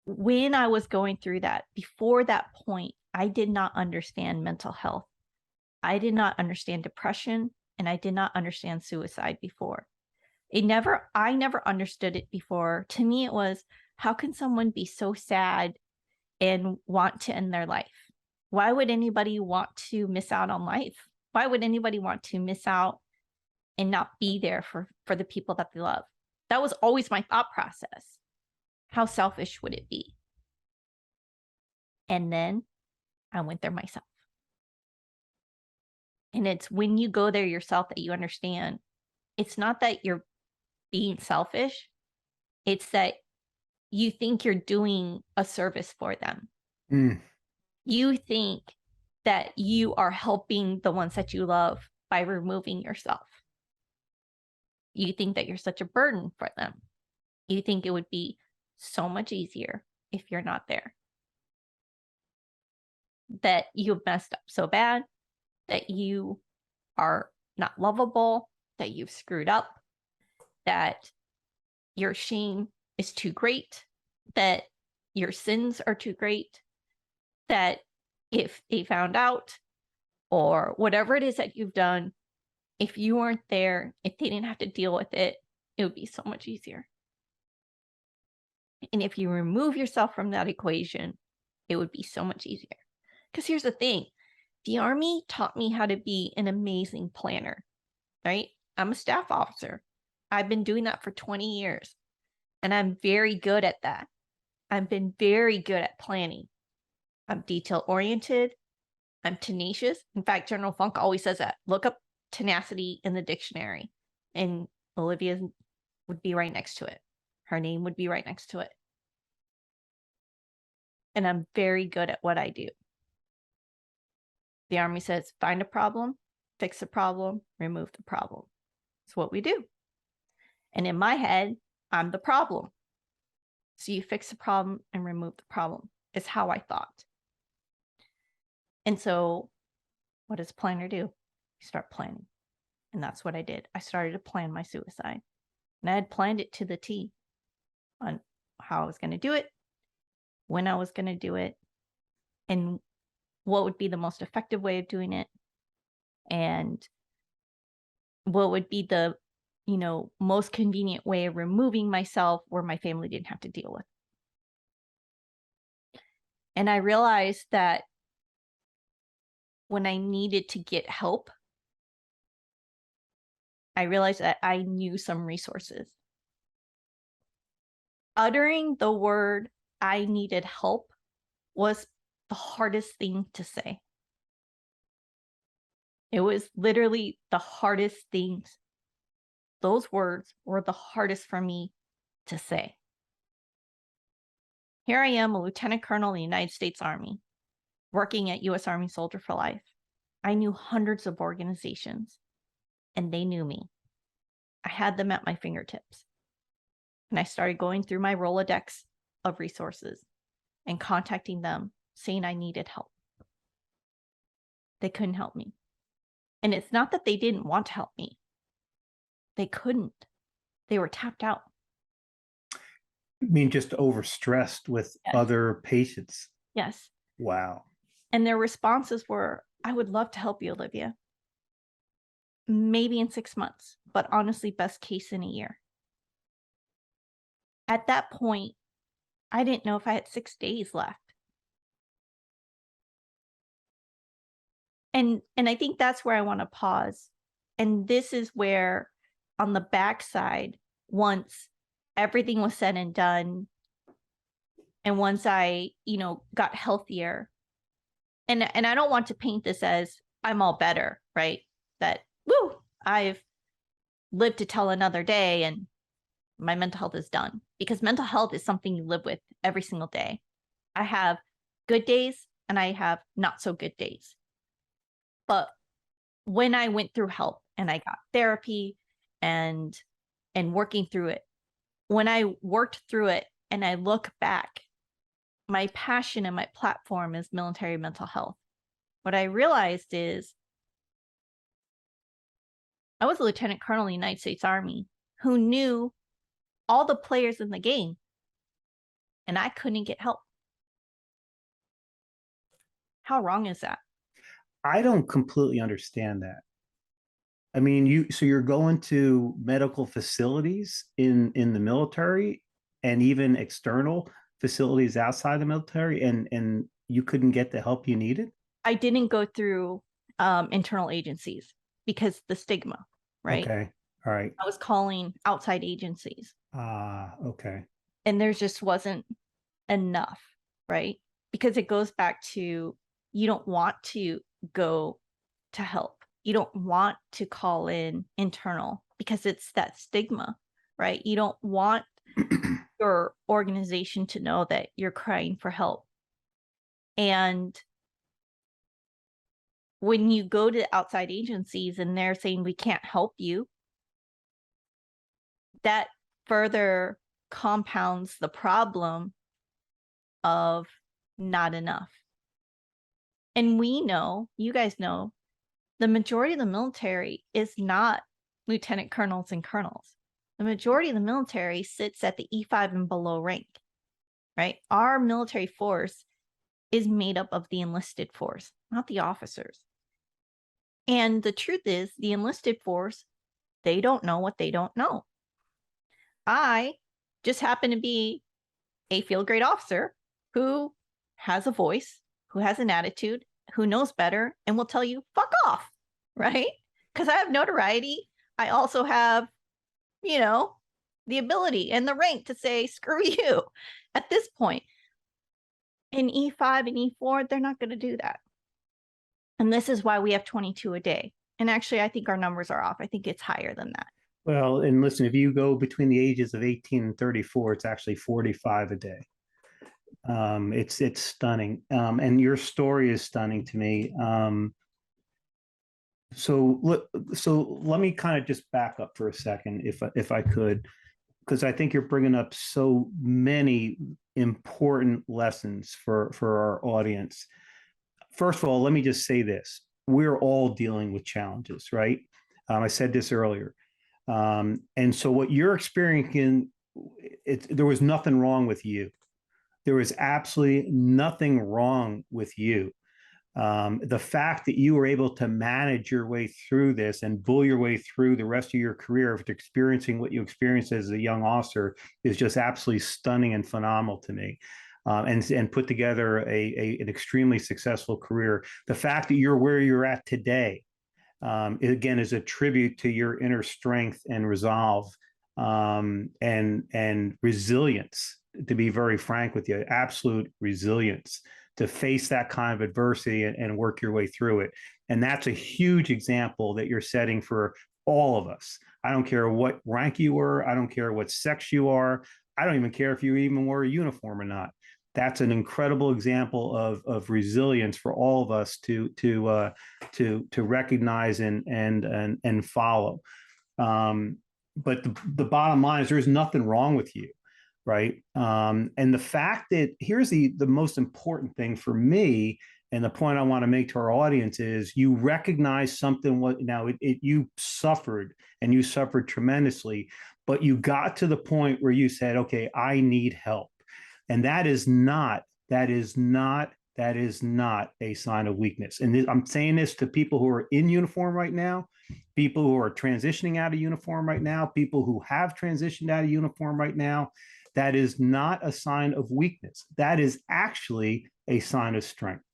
Speaker 3: when I was going through that, before that point, I did not understand mental health. I did not understand depression, and I did not understand suicide before. I never understood it before. To me, it was, how can someone be so sad and want to end their life? Why would anybody want to miss out on life? Why would anybody want to miss out and not be there for the people that they love? That was always my thought process. How selfish would it be? And then I went there myself. And it's when you go there yourself that you understand it's not that you're being selfish. It's that you think you're doing a service for them. You think that you are helping the ones that you love by removing yourself. You think that you're such a burden for them. You think it would be so much easier if you're not there. That you've messed up so bad, that you are not lovable, that you've screwed up, that your shame is too great, that your sins are too great, that if they found out or whatever it is that you've done, if you weren't there, if they didn't have to deal with it, it would be so much easier. And if you remove yourself from that equation, it would be so much easier. Because here's the thing, the Army taught me how to be an amazing planner, right? I'm a staff officer. I've been doing that for 20 years, and I'm very good at that. I've been very good at planning. I'm detail-oriented. I'm tenacious. In fact, General Funk always says that. Look up tenacity in the dictionary, and Olivia would be right next to it. Her name would be right next to it. And I'm very good at what I do. The Army says, find a problem, fix the problem, remove the problem. It's what we do. And in my head, I'm the problem. So you fix the problem and remove the problem is how I thought. And so what does a planner do? You start planning. And that's what I did. I started to plan my suicide. And I had planned it to the T on how I was going to do it, when I was going to do it, and what would be the most effective way of doing it, and what would be the most convenient way of removing myself where my family didn't have to deal with. And I realized that when I needed to get help, I realized that I knew some resources. Uttering the word I needed help was the hardest thing to say. It was literally the hardest things. Those words were the hardest for me to say. Here I am, a lieutenant colonel in the United States Army, working at U.S. Army Soldier for Life. I knew hundreds of organizations, and they knew me. I had them at my fingertips. And I started going through my Rolodex of resources and contacting them, saying I needed help. They couldn't help me. And it's not that they didn't want to help me. They couldn't. They were tapped out.
Speaker 4: I mean, just overstressed with
Speaker 3: Yes.
Speaker 4: other patients.
Speaker 3: Yes.
Speaker 4: Wow.
Speaker 3: And their responses were, I would love to help you, Olivia. Maybe in 6 months, but honestly, best case in a year. At that point, I didn't know if I had 6 days left. And I think that's where I want to pause. And this is where, on the backside, once everything was said and done, and once I, got healthier, and I don't want to paint this as I'm all better, right? That, woo, I've lived to tell another day and my mental health is done. Because mental health is something you live with every single day. I have good days and I have not so good days. But when I went through help and I got therapy and working through it, when I worked through it and I look back, my passion and my platform is military mental health. What I realized is I was a lieutenant colonel in the United States Army who knew all the players in the game, and I couldn't get help. How wrong is that?
Speaker 4: I don't completely understand that. I mean, so you're going to medical facilities in the military and even external facilities outside the military, and you couldn't get the help you needed?
Speaker 3: I didn't go through internal agencies because the stigma, right?
Speaker 4: Okay. All right.
Speaker 3: I was calling outside agencies.
Speaker 4: Okay.
Speaker 3: And there just wasn't enough, right? Because it goes back to, you don't want to go to help. You don't want to call in internal because it's that stigma, right? You don't want your organization to know that you're crying for help. And when you go to outside agencies and they're saying we can't help you, that further compounds the problem of not enough. And we know, you guys know, the majority of the military is not lieutenant colonels and colonels. The majority of the military sits at the E5 and below rank, right? Our military force is made up of the enlisted force, not the officers. And the truth is, the enlisted force, they don't know what they don't know. I just happen to be a field grade officer who has a voice, who has an attitude, who knows better, and will tell you, fuck off, right? Because I have notoriety. I also have, the ability and the rank to say, screw you at this point. In E5 and E4, they're not going to do that. And this is why we have 22 a day. And actually, I think our numbers are off. I think it's higher than that.
Speaker 4: Well, and listen, if you go between the ages of 18 and 34, it's actually 45 a day. It's stunning. And your story is stunning to me. So let me kind of just back up for a second, if I could, because I think you're bringing up so many important lessons for our audience. First of all, let me just say this: we're all dealing with challenges, right? I said this earlier, and so what you're experiencing, there was nothing wrong with you. There was absolutely nothing wrong with you. The fact that you were able to manage your way through this and bull your way through the rest of your career after experiencing what you experienced as a young officer is just absolutely stunning and phenomenal to me. And put together an extremely successful career. The fact that you're where you're at today again, is a tribute to your inner strength and resolve, and resilience. To be very frank with you, absolute resilience to face that kind of adversity and work your way through it. And that's a huge example that you're setting for all of us. I don't care what rank you were. I don't care what sex you are. I don't even care if you even wore a uniform or not. That's an incredible example of resilience for all of us to recognize and follow. But the bottom line is there's nothing wrong with you, right? And the fact that here's the most important thing for me, and the point I want to make to our audience is you recognize something. What now? You suffered, and you suffered tremendously, but you got to the point where you said, "Okay, I need help," and that is not a sign of weakness. And I'm saying this to people who are in uniform right now, people who are transitioning out of uniform right now, people who have transitioned out of uniform right now. That is not a sign of weakness. That is actually a sign of strength.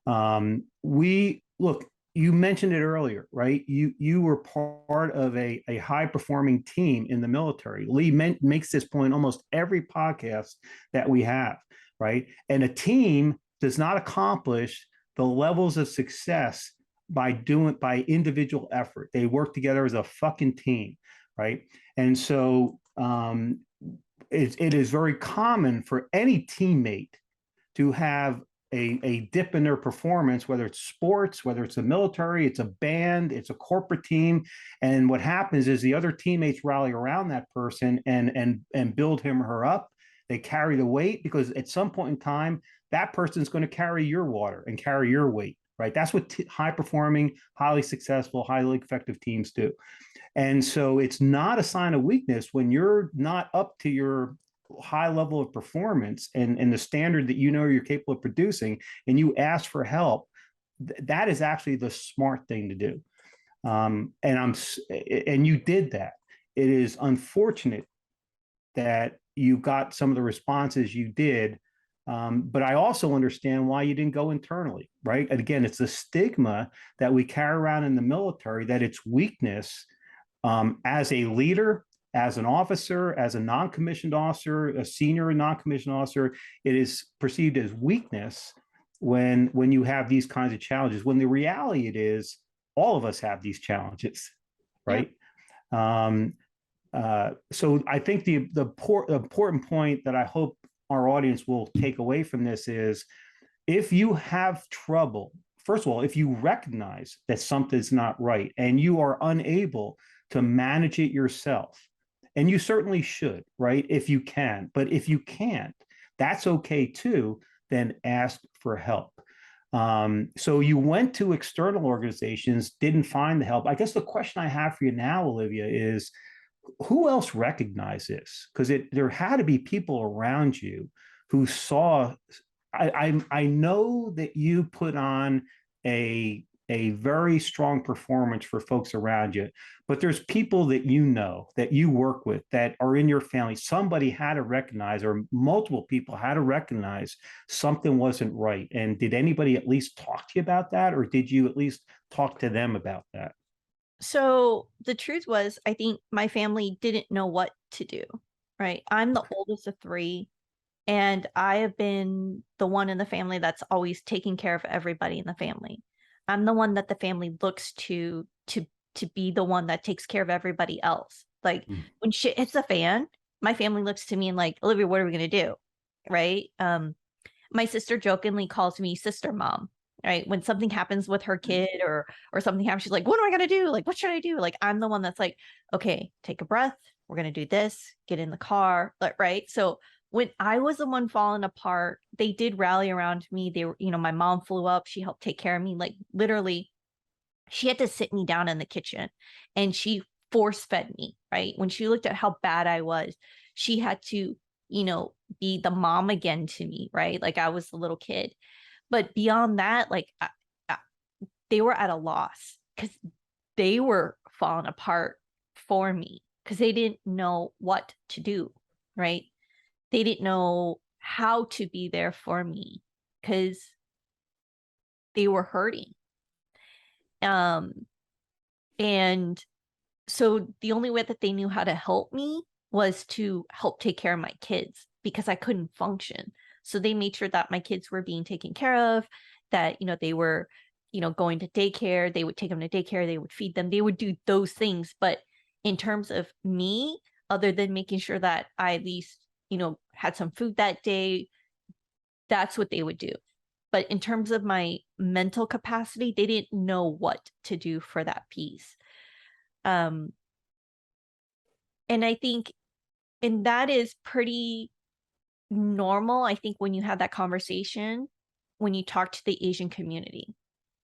Speaker 4: Look, you mentioned it earlier, right? You were part of a high performing team in the military. Lee makes this point almost every podcast that we have, right? And a team does not accomplish the levels of success by individual effort. They work together as a fucking team, right? And so it is very common for any teammate to have a dip in their performance, whether it's sports, whether it's the military, it's a band, it's a corporate team. And what happens is the other teammates rally around that person and build him or her up. They carry the weight because at some point in time, that person's going to carry your water and carry your weight, right? That's what high performing, highly successful, highly effective teams do. And so it's not a sign of weakness when you're not up to your high level of performance and the standard that you know you're capable of producing, and you ask for help. That is actually the smart thing to do. And you did that. It is unfortunate that you got some of the responses you did. But I also understand why you didn't go internally, right? And again, it's the stigma that we carry around in the military that it's weakness. As a leader, as an officer, as a non-commissioned officer, a senior non-commissioned officer, it is perceived as weakness when you have these kinds of challenges. When the reality it is, all of us have these challenges, right? Yeah. So I think the important point that I hope our audience will take away from this is, if you have trouble, first of all, if you recognize that something's not right and you are unable to manage it yourself, and you certainly should, right? If you can, but if you can't, that's okay too, then ask for help. So you went to external organizations, didn't find the help. I guess the question I have for you now, Olivia, is who else recognized this? Because there had to be people around you who saw. I know that you put on a very strong performance for folks around you, but there's people that you know, that you work with, that are in your family. Somebody had to recognize, or multiple people had to recognize something wasn't right. And did anybody at least talk to you about that? Or did you at least talk to them about that?
Speaker 3: So the truth was, I think my family didn't know what to do, right? I'm the oldest of three, and I have been the one in the family that's always taking care of everybody in the family. I'm the one that the family looks to be the one that takes care of everybody else. Like when shit hits the fan, my family looks to me and like, Olivia, what are we gonna do? Right? My sister jokingly calls me sister mom, right? When something happens with her kid or something happens, she's like, what am I gonna do? Like, what should I do? Like, I'm the one that's like, okay, take a breath. We're gonna do this, get in the car, right? So when I was the one falling apart, they did rally around me. They were, my mom flew up. She helped take care of me. Like literally, she had to sit me down in the kitchen and she force fed me, right? When she looked at how bad I was, she had to, be the mom again to me, right? Like I was the little kid. But beyond that, like they were at a loss because they were falling apart for me because they didn't know what to do, right? They didn't know how to be there for me because they were hurting. And so the only way that they knew how to help me was to help take care of my kids because I couldn't function. So they made sure that my kids were being taken care of, that, they were, going to daycare. They would take them to daycare. They would feed them. They would do those things. But in terms of me, other than making sure that I at least, had some food that day, that's what they would do. But in terms of my mental capacity, they didn't know what to do for that piece. And I think, and that is pretty normal, I think, when you have that conversation, when you talk to the Asian community.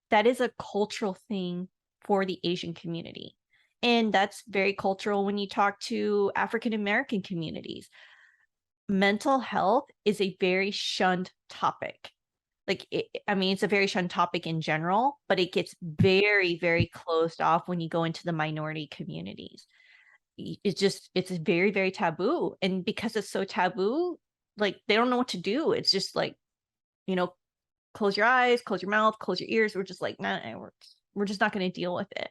Speaker 3: That is a cultural thing for the Asian community. And that's very cultural when you talk to African American communities. Mental health is a very shunned topic. It's a very shunned topic in general, but it gets very, very closed off when you go into the minority communities. It's very, very taboo. And because it's so taboo, they don't know what to do. It's just close your eyes, close your mouth, close your ears. We're just nah, we're just not going to deal with it.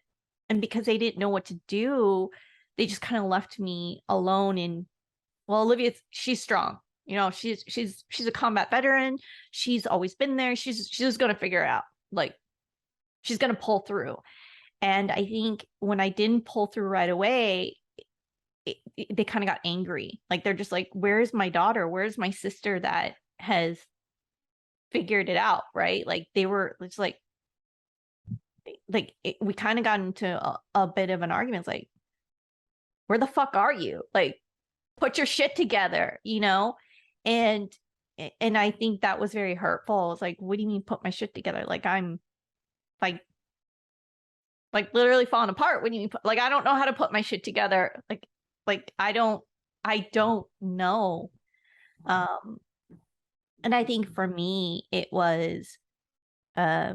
Speaker 3: And because they didn't know what to do, they just kind of left me alone. And well, Olivia, she's strong. She's a combat veteran. She's always been there. She's just going to figure it out. She's going to pull through. And I think when I didn't pull through right away, they kind of got angry. They're just where's my daughter? Where's my sister that has figured it out? Right? They were just we kind of got into a bit of an argument. It's where the fuck are you? Put your shit together, And I think that was very hurtful. It's what do you mean put my shit together? I'm literally falling apart. What do you mean I don't know how to put my shit together. I don't know. And I think for me, it was, I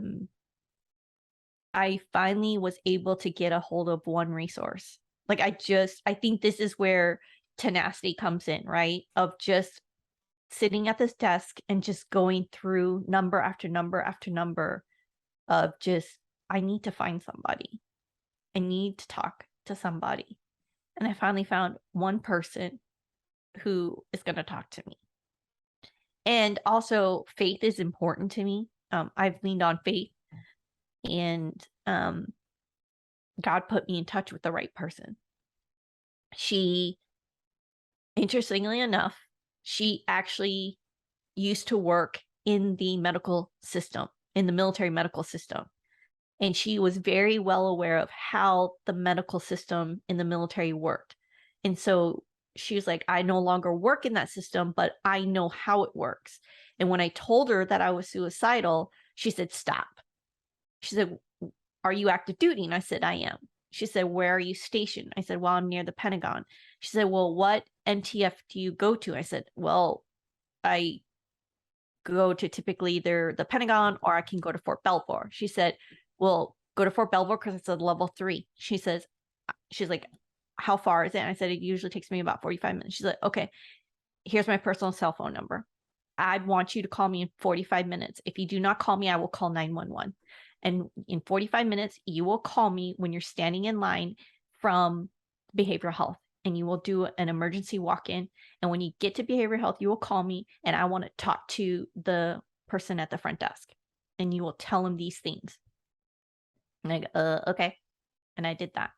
Speaker 3: finally was able to get a hold of one resource. I think this is where tenacity comes in, right? Of just sitting at this desk and just going through number after number after number of just, I need to find somebody. I need to talk to somebody. And I finally found one person who is going to talk to me. And also, faith is important to me. I've leaned on faith, and God put me in touch with the right person. She, interestingly enough, she actually used to work in the medical system, in the military medical system. And she was very well aware of how the medical system in the military worked. And so she was I no longer work in that system, but I know how it works. And when I told her that I was suicidal, she said, stop. She said, are you active duty? And I said, I am. She said, where are you stationed? I said, well, I'm near the Pentagon. She said, well, what MTF do you go to? I said, well, I go to typically either the Pentagon or I can go to Fort Belvoir. She said, well, go to Fort Belvoir because it's a level 3. She's how far is it? And I said, it usually takes me about 45 minutes. She's like, okay, here's my personal cell phone number. I want you to call me in 45 minutes. If you do not call me, I will call 911. And in 45 minutes, you will call me when you're standing in line from behavioral health, and you will do an emergency walk-in. And when you get to behavioral health, you will call me, and I want to talk to the person at the front desk, and you will tell them these things. And I go, okay. And I did that.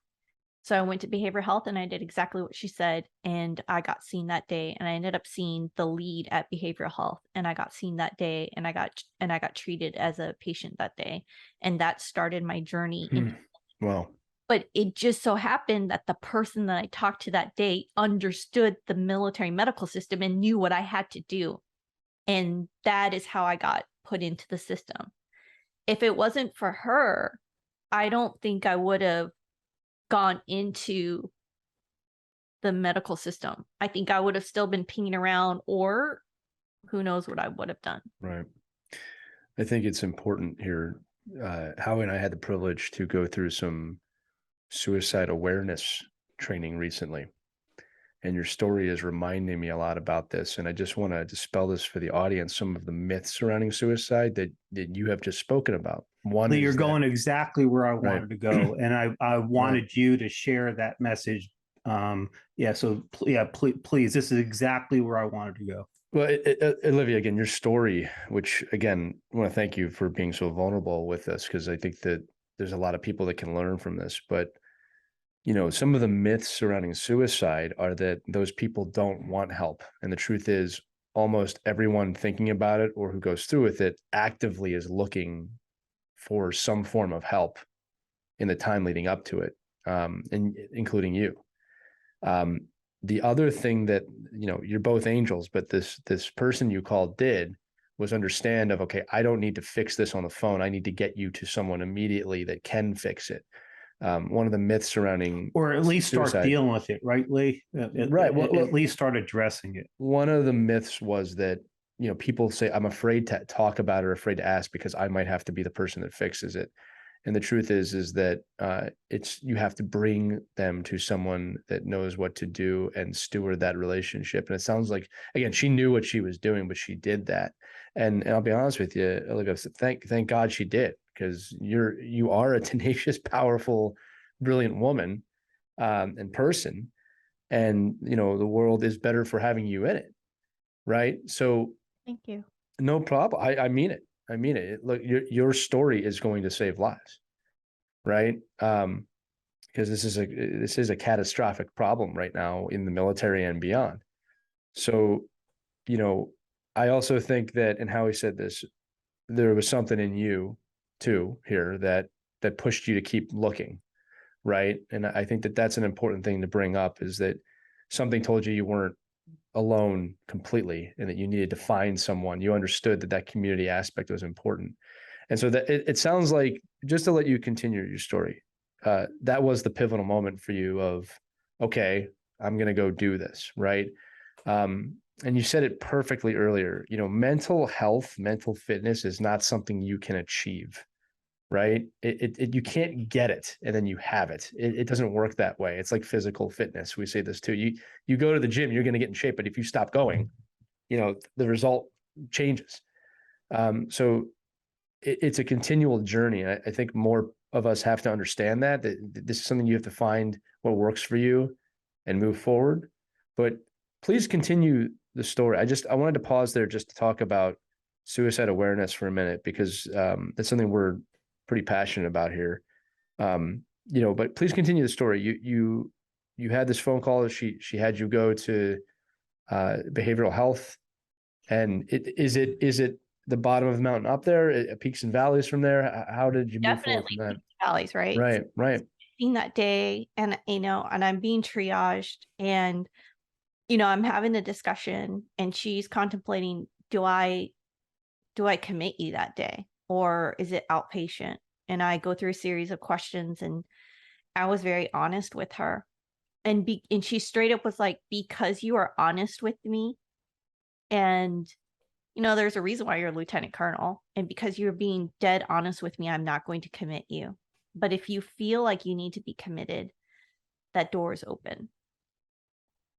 Speaker 3: So I went to behavioral health and I did exactly what she said. And I got seen that day, and I ended up seeing the lead at behavioral health, and I got seen that day, and I got treated as a patient that day. And that started my journey.
Speaker 2: Wow.
Speaker 3: But it just so happened that the person that I talked to that day understood the military medical system and knew what I had to do. And that is how I got put into the system. If it wasn't for her, I don't think I would have gone into the medical system. I think I would have still been pinging around, or who knows what I would have done.
Speaker 2: Right. I think it's important here. Howie and I had the privilege to go through some suicide awareness training recently. And your story is reminding me a lot about this. And I just want to dispel this for the audience, some of the myths surrounding suicide that you have just spoken about. One
Speaker 4: You're
Speaker 2: is that,
Speaker 4: going exactly where I
Speaker 2: right.
Speaker 4: wanted to go, and I wanted you to share that message. Yeah, so yeah, please, this is exactly where I wanted to go.
Speaker 2: Well, Olivia, again, your story, which again, I want to thank you for being so vulnerable with this, because I think that there's a lot of people that can learn from this. But, you know, some of the myths surrounding suicide are that those people don't want help. And the truth is, almost everyone thinking about it or who goes through with it actively is looking for some form of help in the time leading up to it, and including you. The other thing that, you know, you're both angels, but this person you called did was understand of, okay, I don't need to fix this on the phone. I need to get you to someone immediately that can fix it. One of the myths surrounding,
Speaker 4: or at least
Speaker 2: suicide,
Speaker 4: start dealing with it, right, Lee?
Speaker 2: Right. Well,
Speaker 4: at least start addressing it.
Speaker 2: One of the myths was that, you know, people say, I'm afraid to talk about it or afraid to ask because I might have to be the person that fixes it. And the truth is that you have to bring them to someone that knows what to do and steward that relationship. And it sounds like, again, she knew what she was doing, but she did that. And I'll be honest with you, Olivia, thank God she did, because you are a tenacious, powerful, brilliant woman and person. And, you know, the world is better for having you in it. Right. So
Speaker 3: Thank you.
Speaker 2: no problem. I mean it. I mean it. Look, your story is going to save lives, right? Because this is a catastrophic problem right now in the military and beyond. So, you know, I also think that, and Howie said this, there was something in you too here that pushed you to keep looking, right? And I think that that's an important thing to bring up, is that something told you weren't alone completely and that you needed to find someone. You understood that community aspect was important. And so that it sounds like, just to let you continue your story, that was the pivotal moment for you of, okay, I'm going to go do this. Right. And you said it perfectly earlier, you know, mental health, mental fitness is not something you can achieve. Right. You can't get it and then you have it. It doesn't work that way. It's like physical fitness. We say this too. You go to the gym, you're going to get in shape, but if you stop going, you know, the result changes. So it's a continual journey. I think more of us have to understand that this is something you have to find what works for you and move forward. But please continue the story. I wanted to pause there just to talk about suicide awareness for a minute, because that's something we're pretty passionate about here. You know, but please continue the story. You had this phone call. She had you go to behavioral health, and is it the bottom of the mountain up there, peaks and valleys from there? How did you move forward from that?
Speaker 3: Definitely valleys, right?
Speaker 2: Right.
Speaker 3: Seen that day, and and I'm being triaged, and I'm having a discussion, and she's contemplating, do I commit you that day, or is it outpatient? And I go through a series of questions, and I was very honest with her, and she straight up was like, because you are honest with me, and there's a reason why you're a lieutenant colonel, and because you're being dead honest with me, I'm not going to commit you. But if you feel like you need to be committed, that door is open.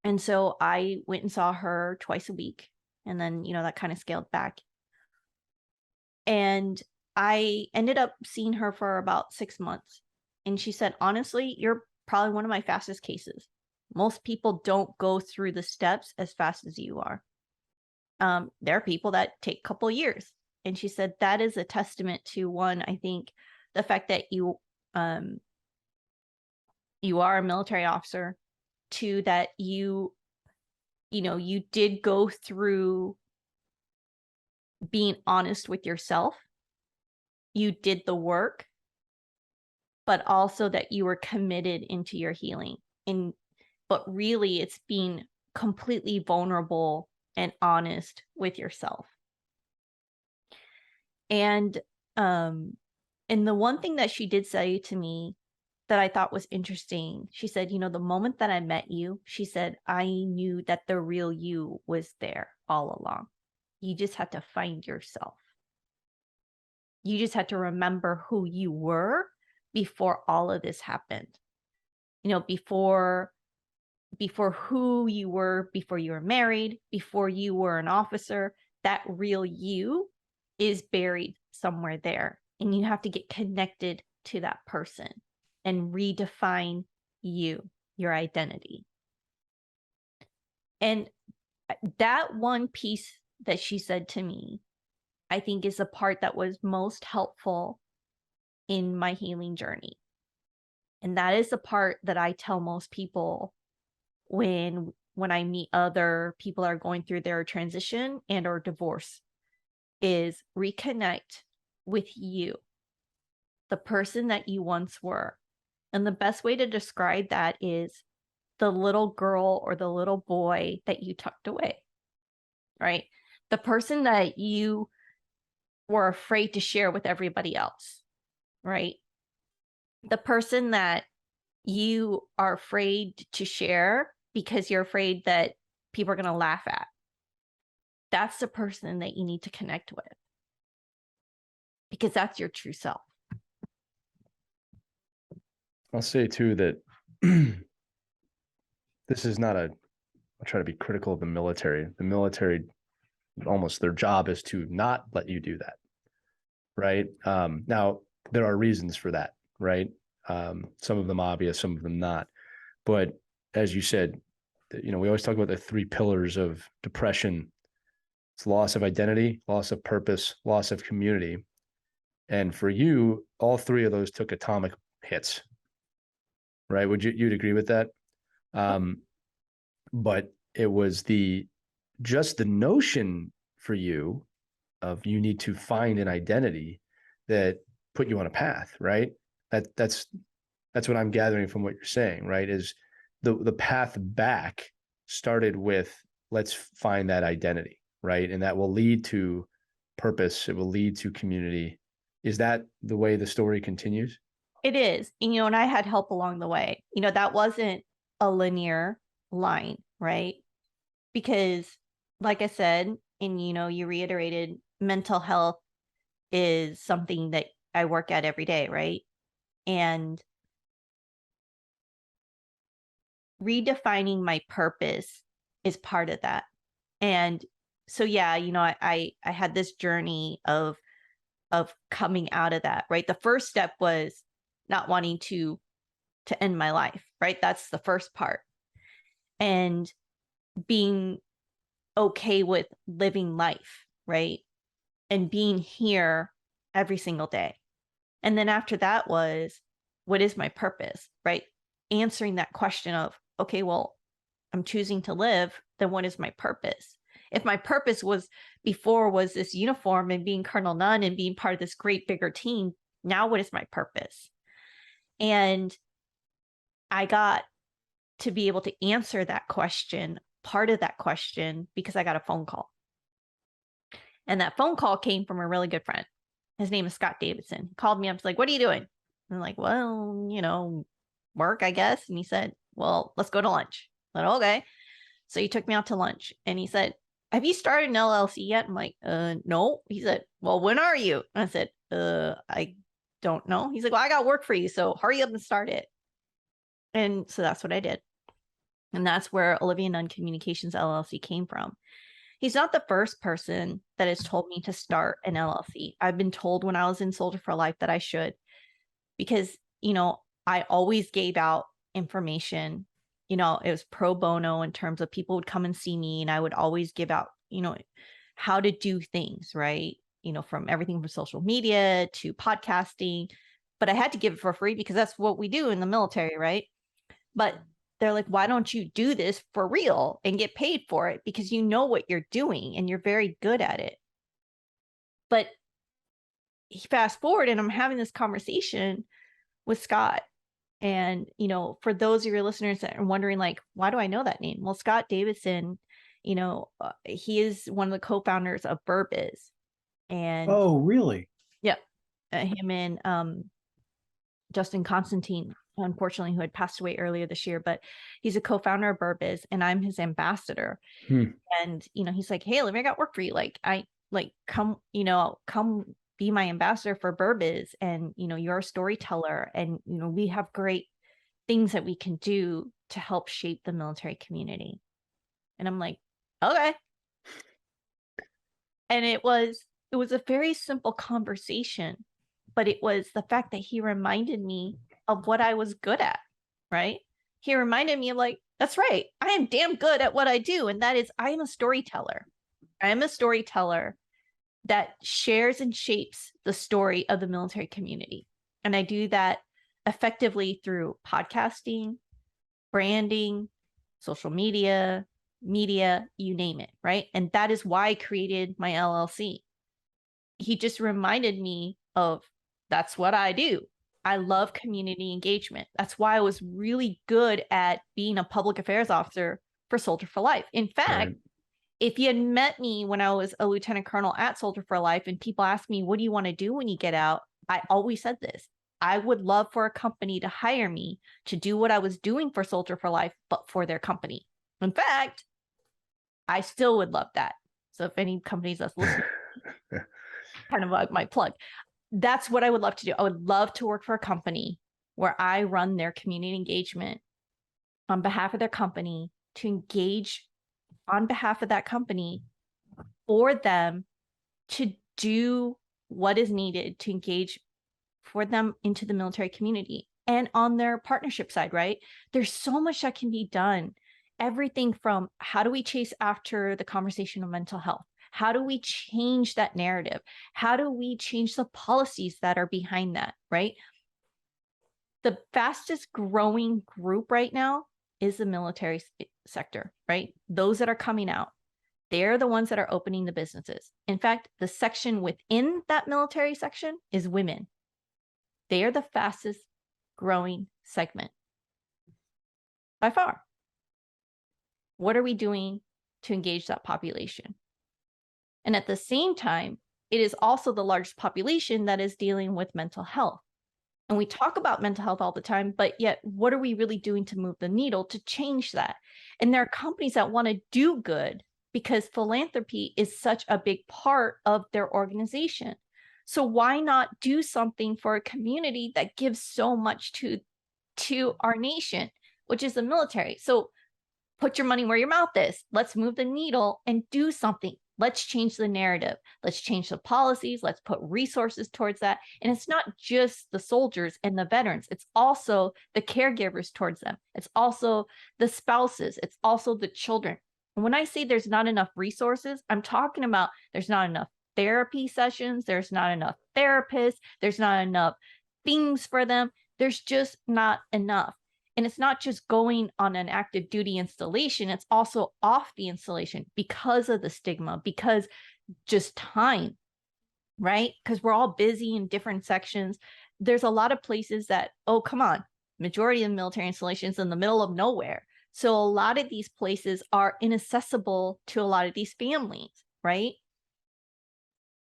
Speaker 3: And so I went and saw her twice a week, and then that kind of scaled back. And I ended up seeing her for about 6 months. And she said, honestly, you're probably one of my fastest cases. Most people don't go through the steps as fast as you are. There are people that take a couple of years. And she said, that is a testament to, one, I think the fact that you are a military officer. Two, that you did go through being honest with yourself. You did the work, but also that you were committed into your healing. But really, it's being completely vulnerable and honest with yourself. And the one thing that she did say to me that I thought was interesting, she said, the moment that I met you, she said, I knew that the real you was there all along. You just had to find yourself. You just had to remember who you were before all of this happened. Before who you were, before you were married, before you were an officer, that real you is buried somewhere there. and you have to get connected to that person and redefine your identity. And that one piece that she said to me, I think is the part that was most helpful in my healing journey. And that is the part that I tell most people when I meet other people that are going through their transition and or divorce, is reconnect with you, the person that you once were. And the best way to describe that is the little girl or the little boy that you tucked away, right? The person that you were afraid to share with everybody else, right? The person that you are afraid to share because you're afraid that people are going to laugh at. That's the person that you need to connect with, because that's your true self.
Speaker 2: I'll say too that this is not I'll try to be critical of the military. The military, almost their job is to not let you do that. Right. Now, there are reasons for that, right? Some of them obvious, some of them not. But as you said, we always talk about the 3 pillars of depression. It's loss of identity, loss of purpose, loss of community. And for you, all 3 of those took atomic hits, right? You'd agree with that? But it was just the notion for you of you need to find an identity that put you on a path, right? That's what I'm gathering from what you're saying, right? Is the path back started with, let's find that identity, right? And that will lead to purpose. It will lead to community. Is that the way the story continues?
Speaker 3: It is. And I had help along the way. That wasn't a linear line, right? Because like I said, and you reiterated, mental health is something that I work at every day, right? And redefining my purpose is part of that. And so, yeah, I had this journey of coming out of that, right? The first step was not wanting to end my life, right? That's the first part. And being okay with living life, right? And being here every single day. And then after that was, what is my purpose, right? Answering that question of, okay, well, I'm choosing to live, then what is my purpose? If my purpose was this uniform and being Colonel Nunn and being part of this great bigger team, now what is my purpose? And I got to be able to answer that question, part of that question, because I got a phone call. And that phone call came from a really good friend. His name is Scott Davidson. He called me up. He's like, what are you doing? I'm like, well, work, I guess. And he said, well, let's go to lunch. I said, okay. So he took me out to lunch and he said, have you started an LLC yet? I'm like, no. He said, well, when are you? And I said, I don't know. He's like, well, I got work for you. So hurry up and start it. And so that's what I did. And that's where Olivia Nunn Communications LLC came from. He's not the first person that has told me to start an LLC. I've been told when I was in Soldier for Life that I should, because, I always gave out information. It was pro bono in terms of people would come and see me, and I would always give out, how to do things, right? From everything from social media to podcasting, but I had to give it for free because that's what we do in the military, right? But they're like, why don't you do this for real and get paid for it? Because you know what you're doing and you're very good at it. But fast forward, and I'm having this conversation with Scott. And, for those of your listeners that are wondering, like, why do I know that name? Well, Scott Davidson, he is one of the co-founders of Burbiz. And
Speaker 4: oh, really?
Speaker 3: Yeah. Him and Justin Constantine, unfortunately, who had passed away earlier this year, but he's a co-founder of Burbiz and I'm his ambassador. And, he's like, hey, Olivia, I got work for you. Come be my ambassador for Burbiz, and, you're a storyteller, and, we have great things that we can do to help shape the military community. And I'm like, okay. And it was a very simple conversation, but it was the fact that he reminded me of what I was good at, right? He reminded me of like, that's right, I am damn good at what I do. And that is, I am a storyteller. I am a storyteller that shares and shapes the story of the military community. And I do that effectively through podcasting, branding, social media, you name it, right? And that is why I created my LLC. He just reminded me of, that's what I do. I love community engagement. That's why I was really good at being a public affairs officer for Soldier for Life. In fact, if you had met me when I was a lieutenant colonel at Soldier for Life and people asked me, what do you want to do when you get out? I always said this. I would love for a company to hire me to do what I was doing for Soldier for Life, but for their company. In fact, I still would love that. So if any companies that's listening, kind of like my plug, that's what I would love to do. I would love to work for a company where I run their community engagement on behalf of their company, to engage on behalf of that company for them, to do what is needed to engage for them into the military community. And on their partnership side, right? There's so much that can be done. Everything from how do we chase after the conversation of mental health? How do we change that narrative? How do we change the policies that are behind that, right? The fastest growing group right now is the military sector, right? Those that are coming out, they're the ones that are opening the businesses. In fact, the section within that military section is women. They are the fastest growing segment by far. What are we doing to engage that population? And at the same time, it is also the largest population that is dealing with mental health. And we talk about mental health all the time, but yet what are we really doing to move the needle to change that? And there are companies that want to do good because philanthropy is such a big part of their organization. So why not do something for a community that gives so much to our nation, which is the military? So put your money where your mouth is. Let's move the needle and do something. Let's change the narrative. Let's change the policies. Let's put resources towards that. And it's not just the soldiers and the veterans. It's also the caregivers towards them. It's also the spouses. It's also the children. And when I say there's not enough resources, I'm talking about there's not enough therapy sessions. There's not enough therapists. There's not enough things for them. There's just not enough. And it's not just going on an active duty installation, it's also off the installation because of the stigma, because just time, right? Because we're all busy in different sections. There's a lot of places that, oh, come on, majority of the military installations in the middle of nowhere. So a lot of these places are inaccessible to a lot of these families, right?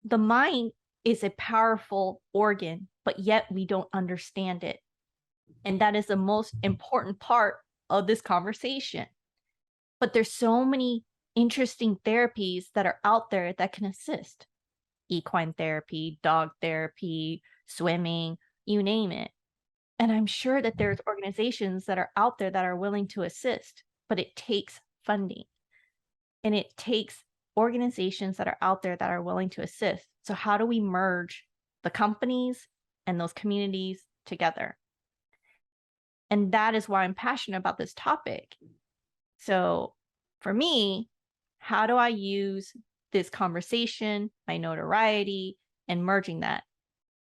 Speaker 3: The mind is a powerful organ, but yet we don't understand it. And that is the most important part of this conversation. But there's so many interesting therapies that are out there that can assist. Equine therapy, dog therapy, swimming, you name it. And I'm sure that there's organizations that are out there that are willing to assist, but it takes funding. And it takes organizations that are out there that are willing to assist. So how do we merge the companies and those communities together? And that is why I'm passionate about this topic. So for me, how do I use this conversation, my notoriety, and merging that?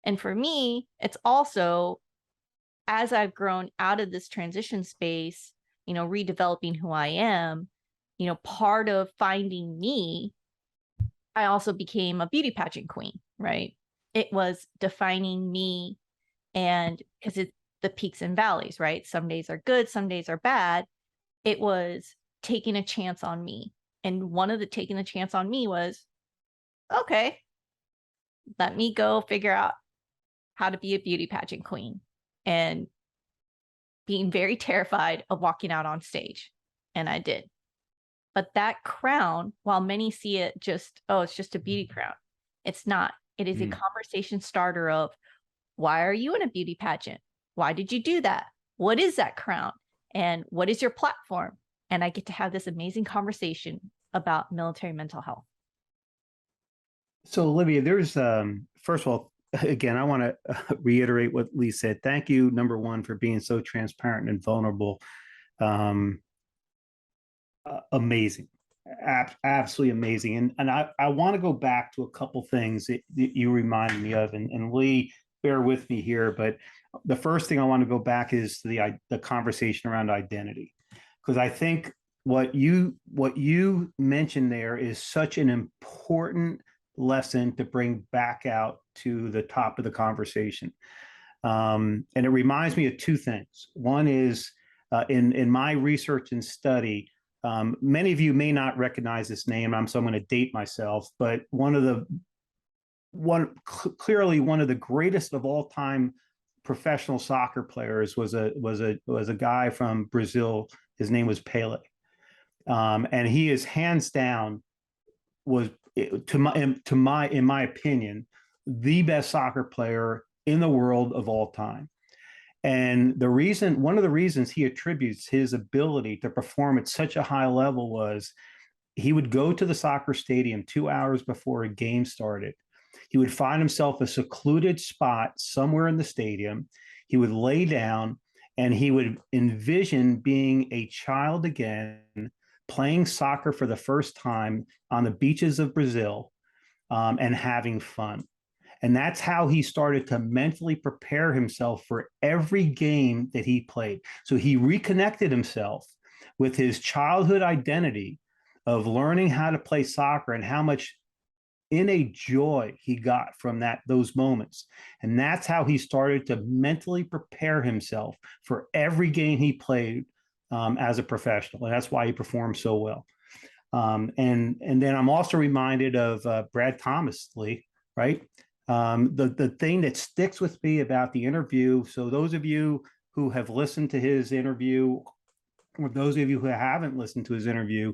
Speaker 3: And for me, it's also, as I've grown out of this transition space, redeveloping who I am, part of finding me, I also became a beauty pageant queen, right? It was defining me, and because it's the peaks and valleys, right? Some days are good, some days are bad. It was taking a chance on me. And one of the taking a chance on me was, okay, let me go figure out how to be a beauty pageant queen, and being very terrified of walking out on stage. And I did. But that crown, while many see it just, oh, it's just a beauty crown, it's not. It is a conversation starter of, why are you in a beauty pageant? Why did you do that? What is that crown? And what is your platform? And I get to have this amazing conversation about military mental health.
Speaker 4: So Olivia, there's, first of all, again, I want to reiterate what Lee said. Thank you, number one, for being so transparent and vulnerable. Amazing. Absolutely amazing. And I want to go back to a couple things that you reminded me of. And Lee, bear with me here, but the first thing I want to go back is to the conversation around identity, because I think what you mentioned there is such an important lesson to bring back out to the top of the conversation. And it reminds me of two things. One is in my research and study, many of you may not recognize this name, so I'm going to date myself, but clearly one of the greatest of all time professional soccer players was a guy from Brazil. His name was Pele, and he is hands down was in my opinion the best soccer player in the world of all time. And one of the reasons he attributes his ability to perform at such a high level was he would go to the soccer stadium 2 hours before a game started. He would find himself a secluded spot somewhere in the stadium. He would lay down and he would envision being a child again, playing soccer for the first time on the beaches of Brazil, and having fun. And that's how he started to mentally prepare himself for every game that he played. So he reconnected himself with his childhood identity of learning how to play soccer and how much innate joy he got from those moments. And that's how he started to mentally prepare himself for every game he played as a professional. And that's why he performed so well. And then I'm also reminded of Brad Thomas, Lee, right? The thing that sticks with me about the interview, so those of you who have listened to his interview, or those of you who haven't listened to his interview,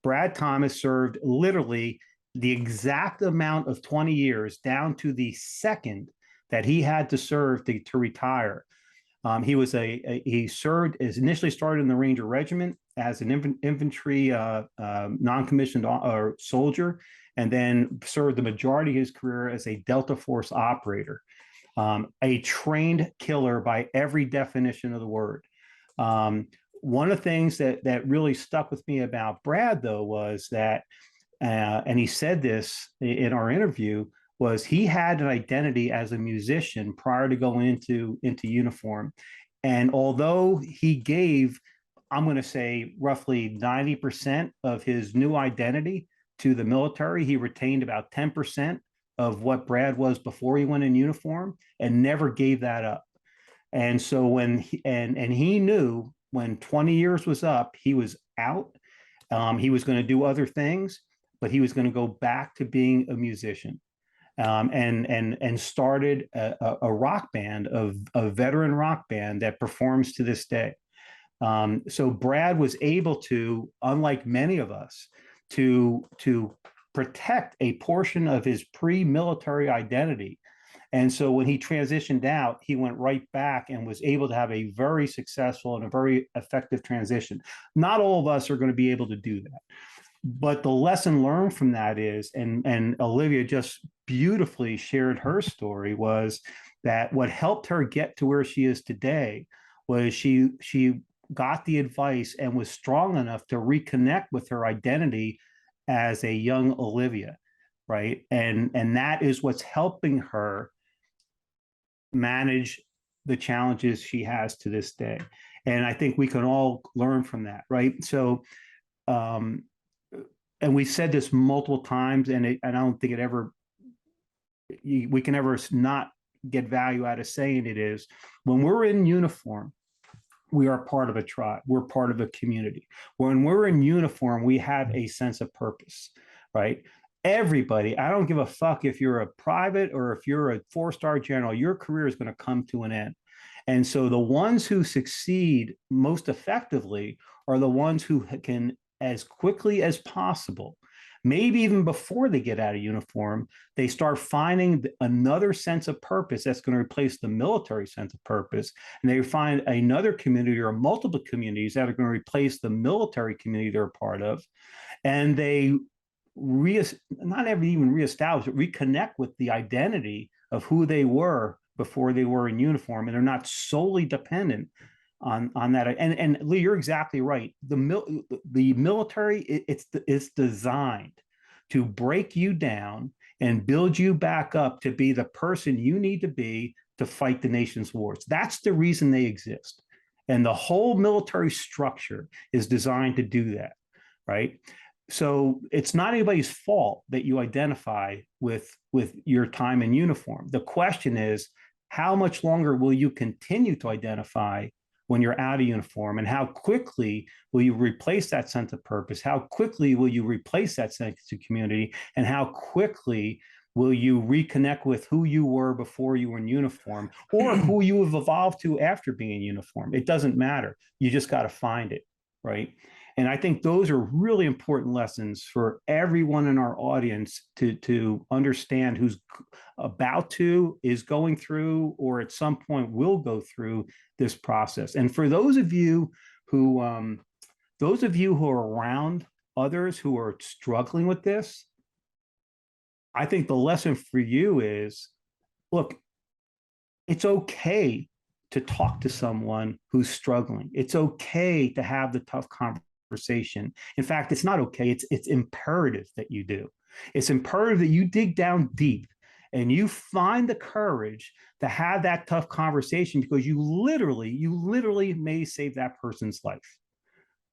Speaker 4: Brad Thomas served literally the exact amount of 20 years down to the second that he had to serve to retire. He served, initially started in the Ranger Regiment as an infantry non-commissioned soldier, and then served the majority of his career as a Delta Force operator, a trained killer by every definition of the word. One of the things that really stuck with me about Brad, though, was that, and he said this in our interview, was he had an identity as a musician prior to going into uniform. And although he gave, I'm going to say, roughly 90% of his new identity to the military, he retained about 10% of what Brad was before he went in uniform and never gave that up. And so when he knew when 20 years was up, he was out. He was going to do other things, but he was going to go back to being a musician. And started a rock band, a veteran rock band that performs to this day. So Brad was able to, unlike many of us, to protect a portion of his pre-military identity. And so when he transitioned out, he went right back and was able to have a very successful and a very effective transition. Not all of us are going to be able to do that. But the lesson learned from that is, and Olivia just beautifully shared her story, was that what helped her get to where she is today was she got the advice and was strong enough to reconnect with her identity as a young Olivia, right? And that is what's helping her manage the challenges she has to this day. And I think we can all learn from that, right? So, and we said this multiple times, and I don't think we can ever not get value out of saying it, is when we're in uniform, we are part of a tribe. We're part of a community. When we're in uniform, we have a sense of purpose, right? Everybody, I don't give a fuck if you're a private or if you're a 4-star general, your career is going to come to an end. And so the ones who succeed most effectively are the ones who can, as quickly as possible, maybe even before they get out of uniform, they start finding another sense of purpose that's going to replace the military sense of purpose. And they find another community or multiple communities that are going to replace the military community they're a part of. And they not even reestablish, but reconnect with the identity of who they were before they were in uniform, and they're not solely dependent on that. And Lee, you're exactly right. The military, it's designed to break you down and build you back up to be the person you need to be to fight the nation's wars. That's the reason they exist. And the whole military structure is designed to do that, right? So it's not anybody's fault that you identify with your time in uniform. The question is, how much longer will you continue to identify when you're out of uniform, and how quickly will you replace that sense of purpose? How quickly will you replace that sense of community? And how quickly will you reconnect with who you were before you were in uniform, or who you have evolved to after being in uniform? It doesn't matter. You just got to find it, right? And I think those are really important lessons for everyone in our audience to understand, who's about to, is going through, or at some point will go through this process. And for those of you who are around others who are struggling with this, I think the lesson for you is, look, it's okay to talk to someone who's struggling. It's okay to have the tough conversation. In fact, it's not okay. It's imperative that you do. It's imperative that you dig down deep and you find the courage to have that tough conversation, because you literally may save that person's life,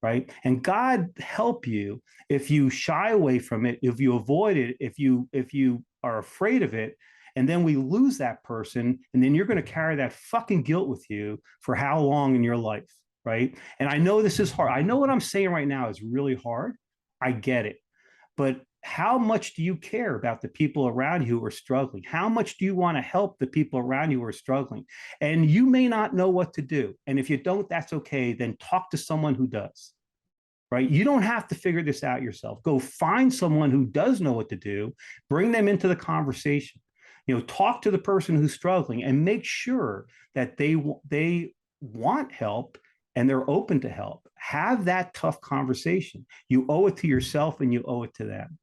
Speaker 4: right? And God help you if you shy away from it, if you avoid it, if you are afraid of it, and then we lose that person, and then you're going to carry that fucking guilt with you for how long in your life, right? And I know this is hard. I know what I'm saying right now is really hard. I get it. But how much do you care about the people around you who are struggling? How much do you want to help the people around you who are struggling? And you may not know what to do. And if you don't, that's okay. Then talk to someone who does, right? You don't have to figure this out yourself. Go find someone who does know what to do, bring them into the conversation. Talk to the person who's struggling and make sure that they want help and they're open to help. Have that tough conversation. You owe it to yourself and you owe it to them,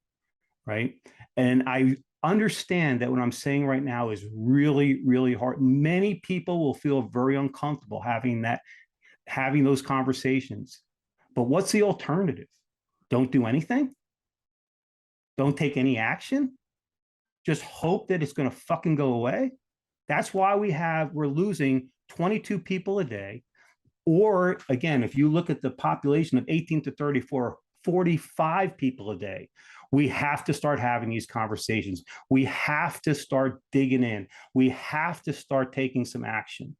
Speaker 4: right? And I understand that what I'm saying right now is really, really hard. Many people will feel very uncomfortable having those conversations. But what's the alternative? Don't do anything? Don't take any action? Just hope that it's going to fucking go away? That's why we're losing 22 people a day. Or again, if you look at the population of 18 to 34, 45 people a day. We have to start having these conversations. We have to start digging in. We have to start taking some action.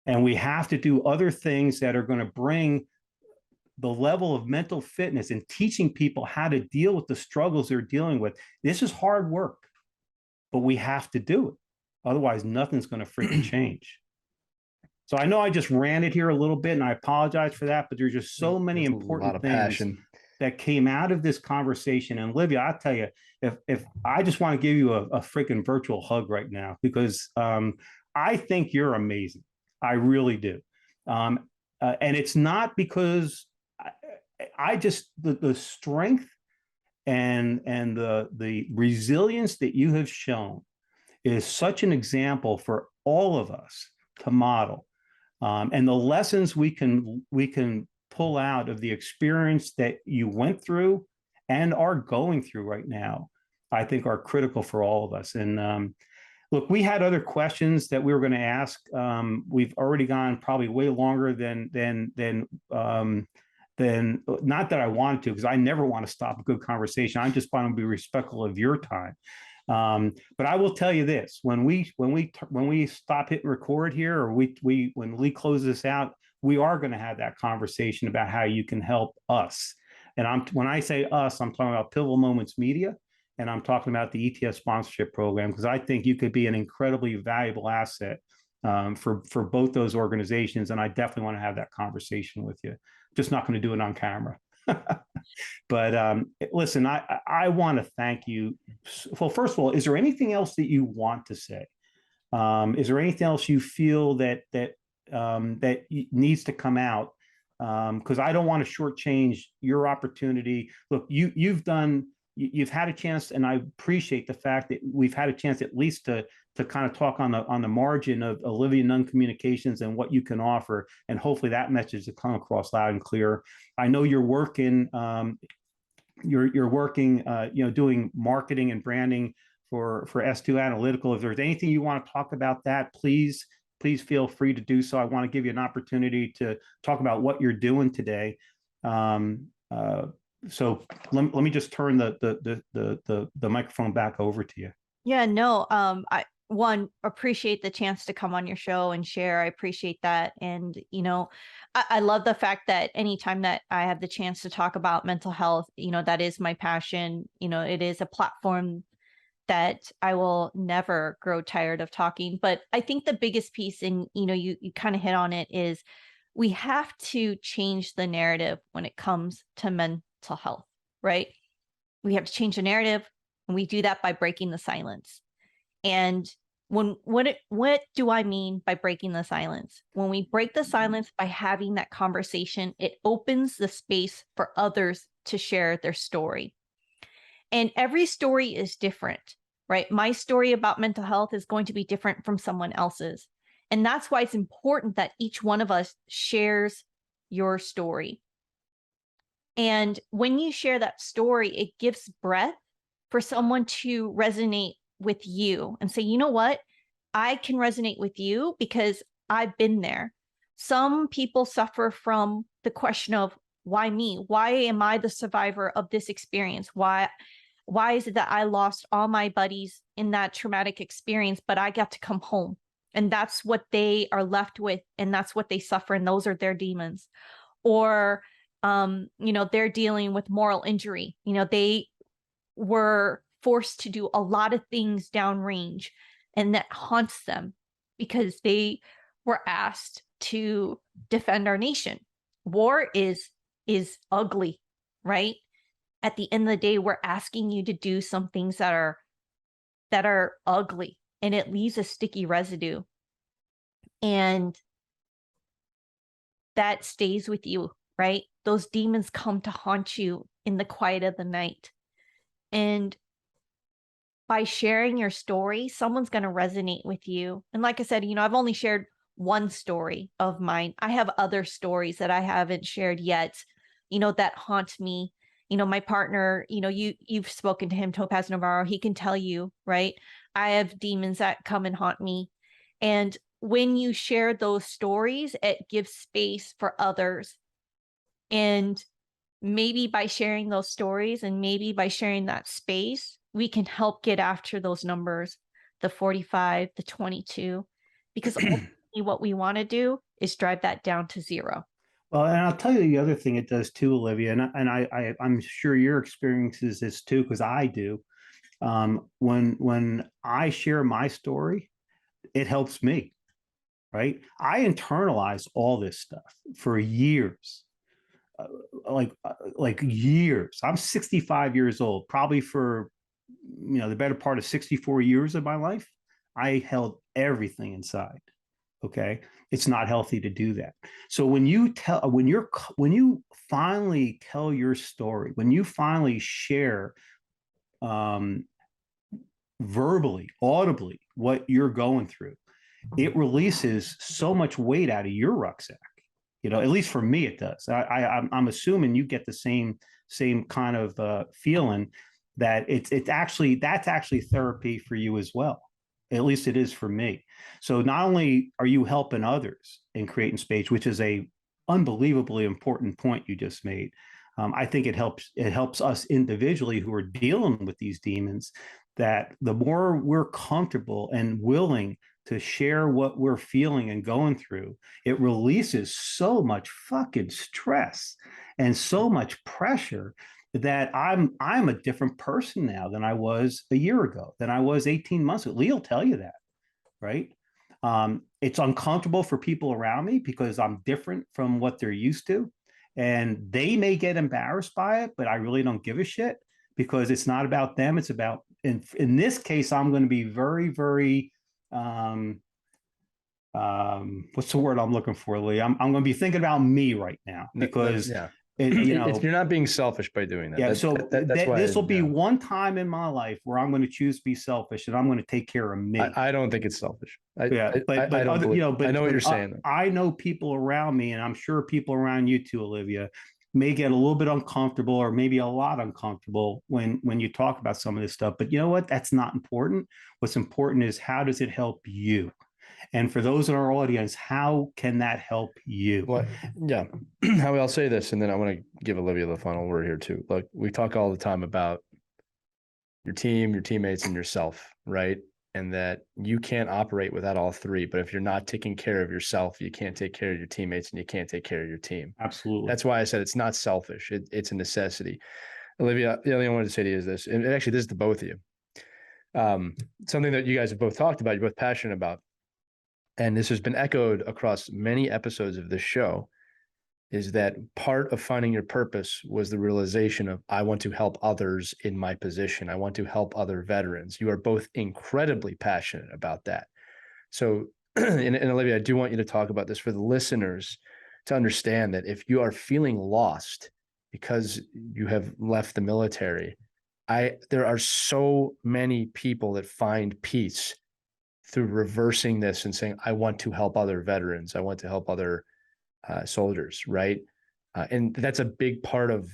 Speaker 4: And we have to do other things that are going to bring the level of mental fitness and teaching people how to deal with the struggles they're dealing with. This is hard work, but we have to do it. Otherwise, nothing's going to freaking change. So I know I just ranted here a little bit, and I apologize for that, but there's just so many important things that came out of this conversation. And Olivia, I'll tell you, if I just want to give you a freaking virtual hug right now, because I think you're amazing. I really do. And it's not because I just, the strength and the resilience that you have shown is such an example for all of us to model. And the lessons we can pull out of the experience that you went through and are going through right now, I think are critical for all of us. And look, we had other questions that we were going to ask. We've already gone probably way longer than not that I wanted to, because I never want to stop a good conversation. I just want to be respectful of your time. But I will tell you this: when we stop hitting record here, or when Lee closes this out, we are going to have that conversation about how you can help us. And when I say us, I'm talking about Pivotal Moments Media, and I'm talking about the ETS sponsorship program, because I think you could be an incredibly valuable asset for both those organizations. And I definitely want to have that conversation with you. Just not going to do it on camera. But listen, I want to thank you. Well, first of all, is there anything else that you want to say? Is there anything else you feel that needs to come out? Because I don't want to shortchange your opportunity. Look, you've done you've had a chance, and I appreciate the fact that we've had a chance at least to kind of talk on the margin of Olivia Nunn Communications and what you can offer, and hopefully that message will come across loud and clear. I know you're working, doing marketing and branding for S2 Analytical. If there's anything you want to talk about that, please feel free to do so. I want to give you an opportunity to talk about what you're doing today. So let me just turn the microphone back over to you.
Speaker 3: Yeah, no, I appreciate the chance to come on your show and share. I appreciate that. And, I love the fact that anytime that I have the chance to talk about mental health, that is my passion. It is a platform that I will never grow tired of talking. But I think the biggest piece, and, you kind of hit on it, is we have to change the narrative when it comes to mental health, right? We have to change the narrative, and we do that by breaking the silence. And what do I mean by breaking the silence? When we break the silence by having that conversation, it opens the space for others to share their story. And every story is different, right? My story about mental health is going to be different from someone else's. And that's why it's important that each one of us shares your story. And when you share that story, it gives breath for someone to resonate with you and say, you know what? I can resonate with you because I've been there. Some people suffer from the question of, why me? Why am I the survivor of this experience? Why is it that I lost all my buddies in that traumatic experience, but I got to come home? And that's what they are left with, and that's what they suffer, and those are their demons. Or they're dealing with moral injury. They were forced to do a lot of things downrange, and that haunts them because they were asked to defend our nation. War is ugly, right? At the end of the day, we're asking you to do some things that are ugly, and it leaves a sticky residue. And that stays with you, right? Those demons come to haunt you in the quiet of the night. And by sharing your story, someone's going to resonate with you. And like I said, I've only shared one story of mine. I have other stories that I haven't shared yet, that haunt me. My partner, you've spoken to him, Topaz Navarro, he can tell you, right? I have demons that come and haunt me. And when you share those stories, it gives space for others. And maybe by sharing those stories, and maybe by sharing that space, we can help get after those numbers, the 45, the 22, because ultimately what we want to do is drive that down to zero.
Speaker 4: Well, and I'll tell you the other thing it does too, Olivia, and I'm sure your experiences this too, because I do. When I share my story, it helps me, right? I internalize all this stuff for years, like years. I'm 65 years old, probably for the better part of 64 years of my life. I held everything inside. Okay, it's not healthy to do that. So when you finally tell your story, when you finally share verbally, audibly what you're going through, it releases so much weight out of your rucksack. At least for me, it does. I'm assuming you get the same kind of feeling that that's actually therapy for you as well. At least it is for me. So not only are you helping others in creating space, which is a unbelievably important point you just made. I think it helps us individually who are dealing with these demons, that the more we're comfortable and willing to share what we're feeling and going through, it releases so much fucking stress and so much pressure that I'm a different person now than I was a year ago, than I was 18 months ago. Lee will tell you that, right? It's uncomfortable for people around me because I'm different from what they're used to. And they may get embarrassed by it, but I really don't give a shit because it's not about them. It's about, in this case, I'm going to be very, very, what's the word I'm looking for, Lee? I'm going to be thinking about me right now because
Speaker 2: You're not being selfish by doing that.
Speaker 4: Yeah,
Speaker 2: That's why
Speaker 4: this will be one time in my life where I'm going to choose to be selfish, and I'm going to take care of me.
Speaker 2: I don't think it's selfish.
Speaker 4: But
Speaker 2: I don't
Speaker 4: other,
Speaker 2: believe, I know what you're saying.
Speaker 4: I know people around me, and I'm sure people around you too, Olivia, may get a little bit uncomfortable or maybe a lot uncomfortable when you talk about some of this stuff. But you know what? That's not important. What's important is, how does it help you? And for those in our audience, how can that help you?
Speaker 2: Well, yeah. Howie, I'll say this, and then I want to give Olivia the final word here too. Look, we talk all the time about your team, your teammates, and yourself, right? And that you can't operate without all three. But if you're not taking care of yourself, you can't take care of your teammates, and you can't take care of your team.
Speaker 4: Absolutely.
Speaker 2: That's why I said it's not selfish. It's a necessity. Olivia, the other thing I wanted to say to you is this, and actually this is to both of you. Something that you guys have both talked about, you're both passionate about, and this has been echoed across many episodes of this show, is that part of finding your purpose was the realization of, I want to help others in my position. I want to help other veterans. You are both incredibly passionate about that. So, and Olivia, I do want you to talk about this for the listeners to understand that if you are feeling lost because you have left the military, there are so many people that find peace through reversing this and saying, I want to help other veterans. I want to help other soldiers, right? And that's a big part of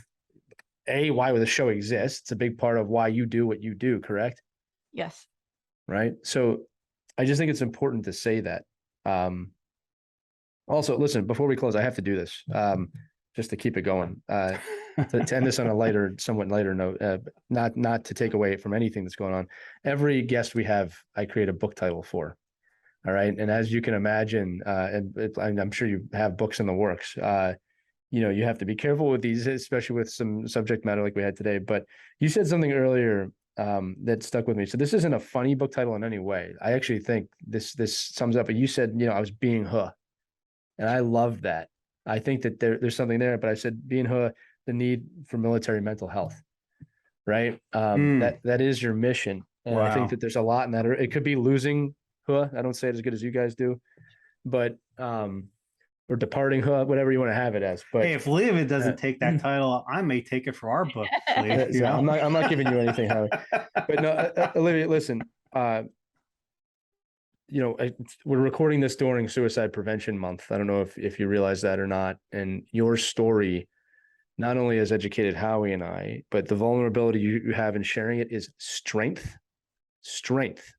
Speaker 2: why the show exists. It's a big part of why you do what you do, correct?
Speaker 3: Yes.
Speaker 2: Right. So I just think it's important to say that. Also, listen, before we close, I have to do this just to keep it going. To end this on a somewhat lighter note, not to take away from anything that's going on. Every guest we have, I create a book title for. All right. And as you can imagine, and I'm sure you have books in the works, you have to be careful with these, especially with some subject matter like we had today. But you said something earlier that stuck with me. So this isn't a funny book title in any way. I actually think this sums up. But you said, I was being her, and I love that. I think that there's something there. But I said being her, the need for military mental health, right? That is your mission, and
Speaker 4: Wow.
Speaker 2: I think that there's a lot in that. Or it could be losing Hua. I don't say it as good as you guys do, but or departing Hua, whatever you want to have it as. But
Speaker 4: hey, if Olivia doesn't take that title, I may take it for our book.
Speaker 2: So I'm not giving you anything, Howie. But no, Olivia, listen. We're recording this during Suicide Prevention Month. I don't know if you realize that or not. And your story not only has educated Howie and I, but the vulnerability you have in sharing it is strength,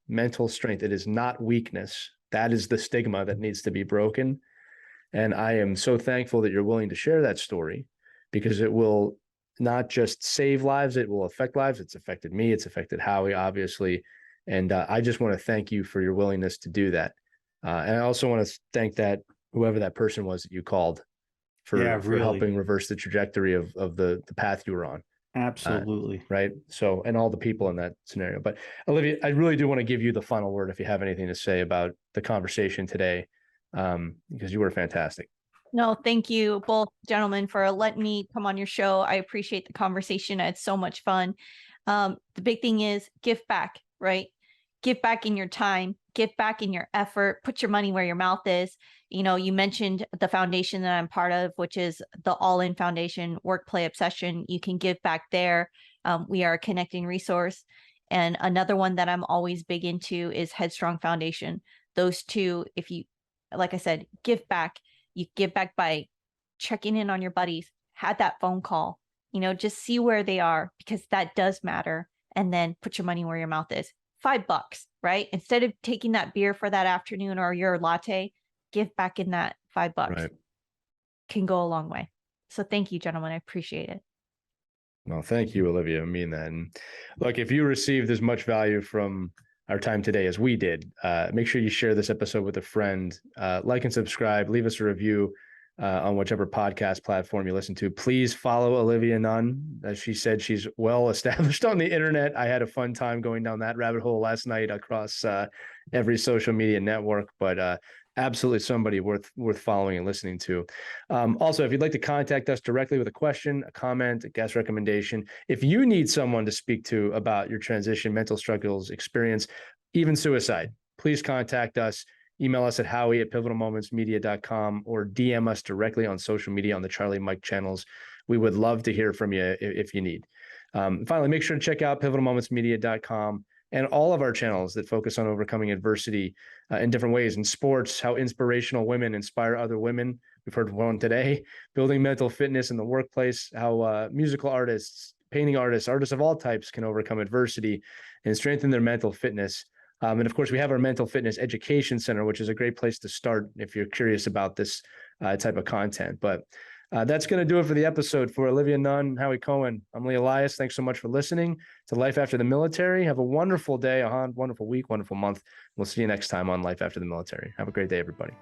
Speaker 2: mental strength. It is not weakness. That is the stigma that needs to be broken. And I am so thankful that you're willing to share that story, because it will not just save lives, it will affect lives. It's affected me. It's affected Howie, obviously. And I just want to thank you for your willingness to do that. And I also want to thank whoever that person was that you called for helping reverse the trajectory of the path you were on.
Speaker 4: Absolutely.
Speaker 2: Right. So, and all the people in that scenario. But Olivia, I really do want to give you the final word if you have anything to say about the conversation today, because you were fantastic.
Speaker 3: No, thank you both gentlemen for letting me come on your show. I appreciate the conversation. I had so much fun. The big thing is give back, right? Give back in your time, give back in your effort, put your money where your mouth is. You mentioned the foundation that I'm part of, which is the All In Foundation, Work, Play, Obsession. You can give back there. We are a connecting resource. And another one that I'm always big into is Headstrong Foundation. Those two, if you, like I said, give back. You give back by checking in on your buddies, had that phone call, just see where they are, because that does matter. And then put your money where your mouth is. $5, right? Instead of taking that beer for that afternoon or your latte, give back in that $5. Right. Can go a long way. So thank you, gentlemen. I appreciate it.
Speaker 2: Well, thank you, Olivia. I mean that. And look, if you received as much value from our time today as we did, make sure you share this episode with a friend, like and subscribe, leave us a review on whichever podcast platform you listen to. Please follow Olivia Nunn. As she said, she's well established on the internet. I had a fun time going down that rabbit hole last night across every social media network, but absolutely somebody worth following and listening to. Also, if you'd like to contact us directly with a question, a comment, a guest recommendation, if you need someone to speak to about your transition, mental struggles, experience, even suicide, please contact us. email us at howie@pivotalmomentsmedia.com or DM us directly on social media on the Charlie Mike channels. We would love to hear from you if you need. Finally, make sure to check out pivotalmomentsmedia.com and all of our channels that focus on overcoming adversity in different ways. In sports, how inspirational women inspire other women. We've heard one today. Building mental fitness in the workplace, how musical artists, painting artists, artists of all types can overcome adversity and strengthen their mental fitness. And of course, we have our mental fitness education center, which is a great place to start if you're curious about this type of content. But that's going to do it for the episode. For Olivia Nunn, Howie Cohen, I'm Lee Elias. Thanks so much for listening to Life After the Military. Have a wonderful day, a wonderful week, wonderful month. We'll see you next time on Life After the Military. Have a great day, everybody.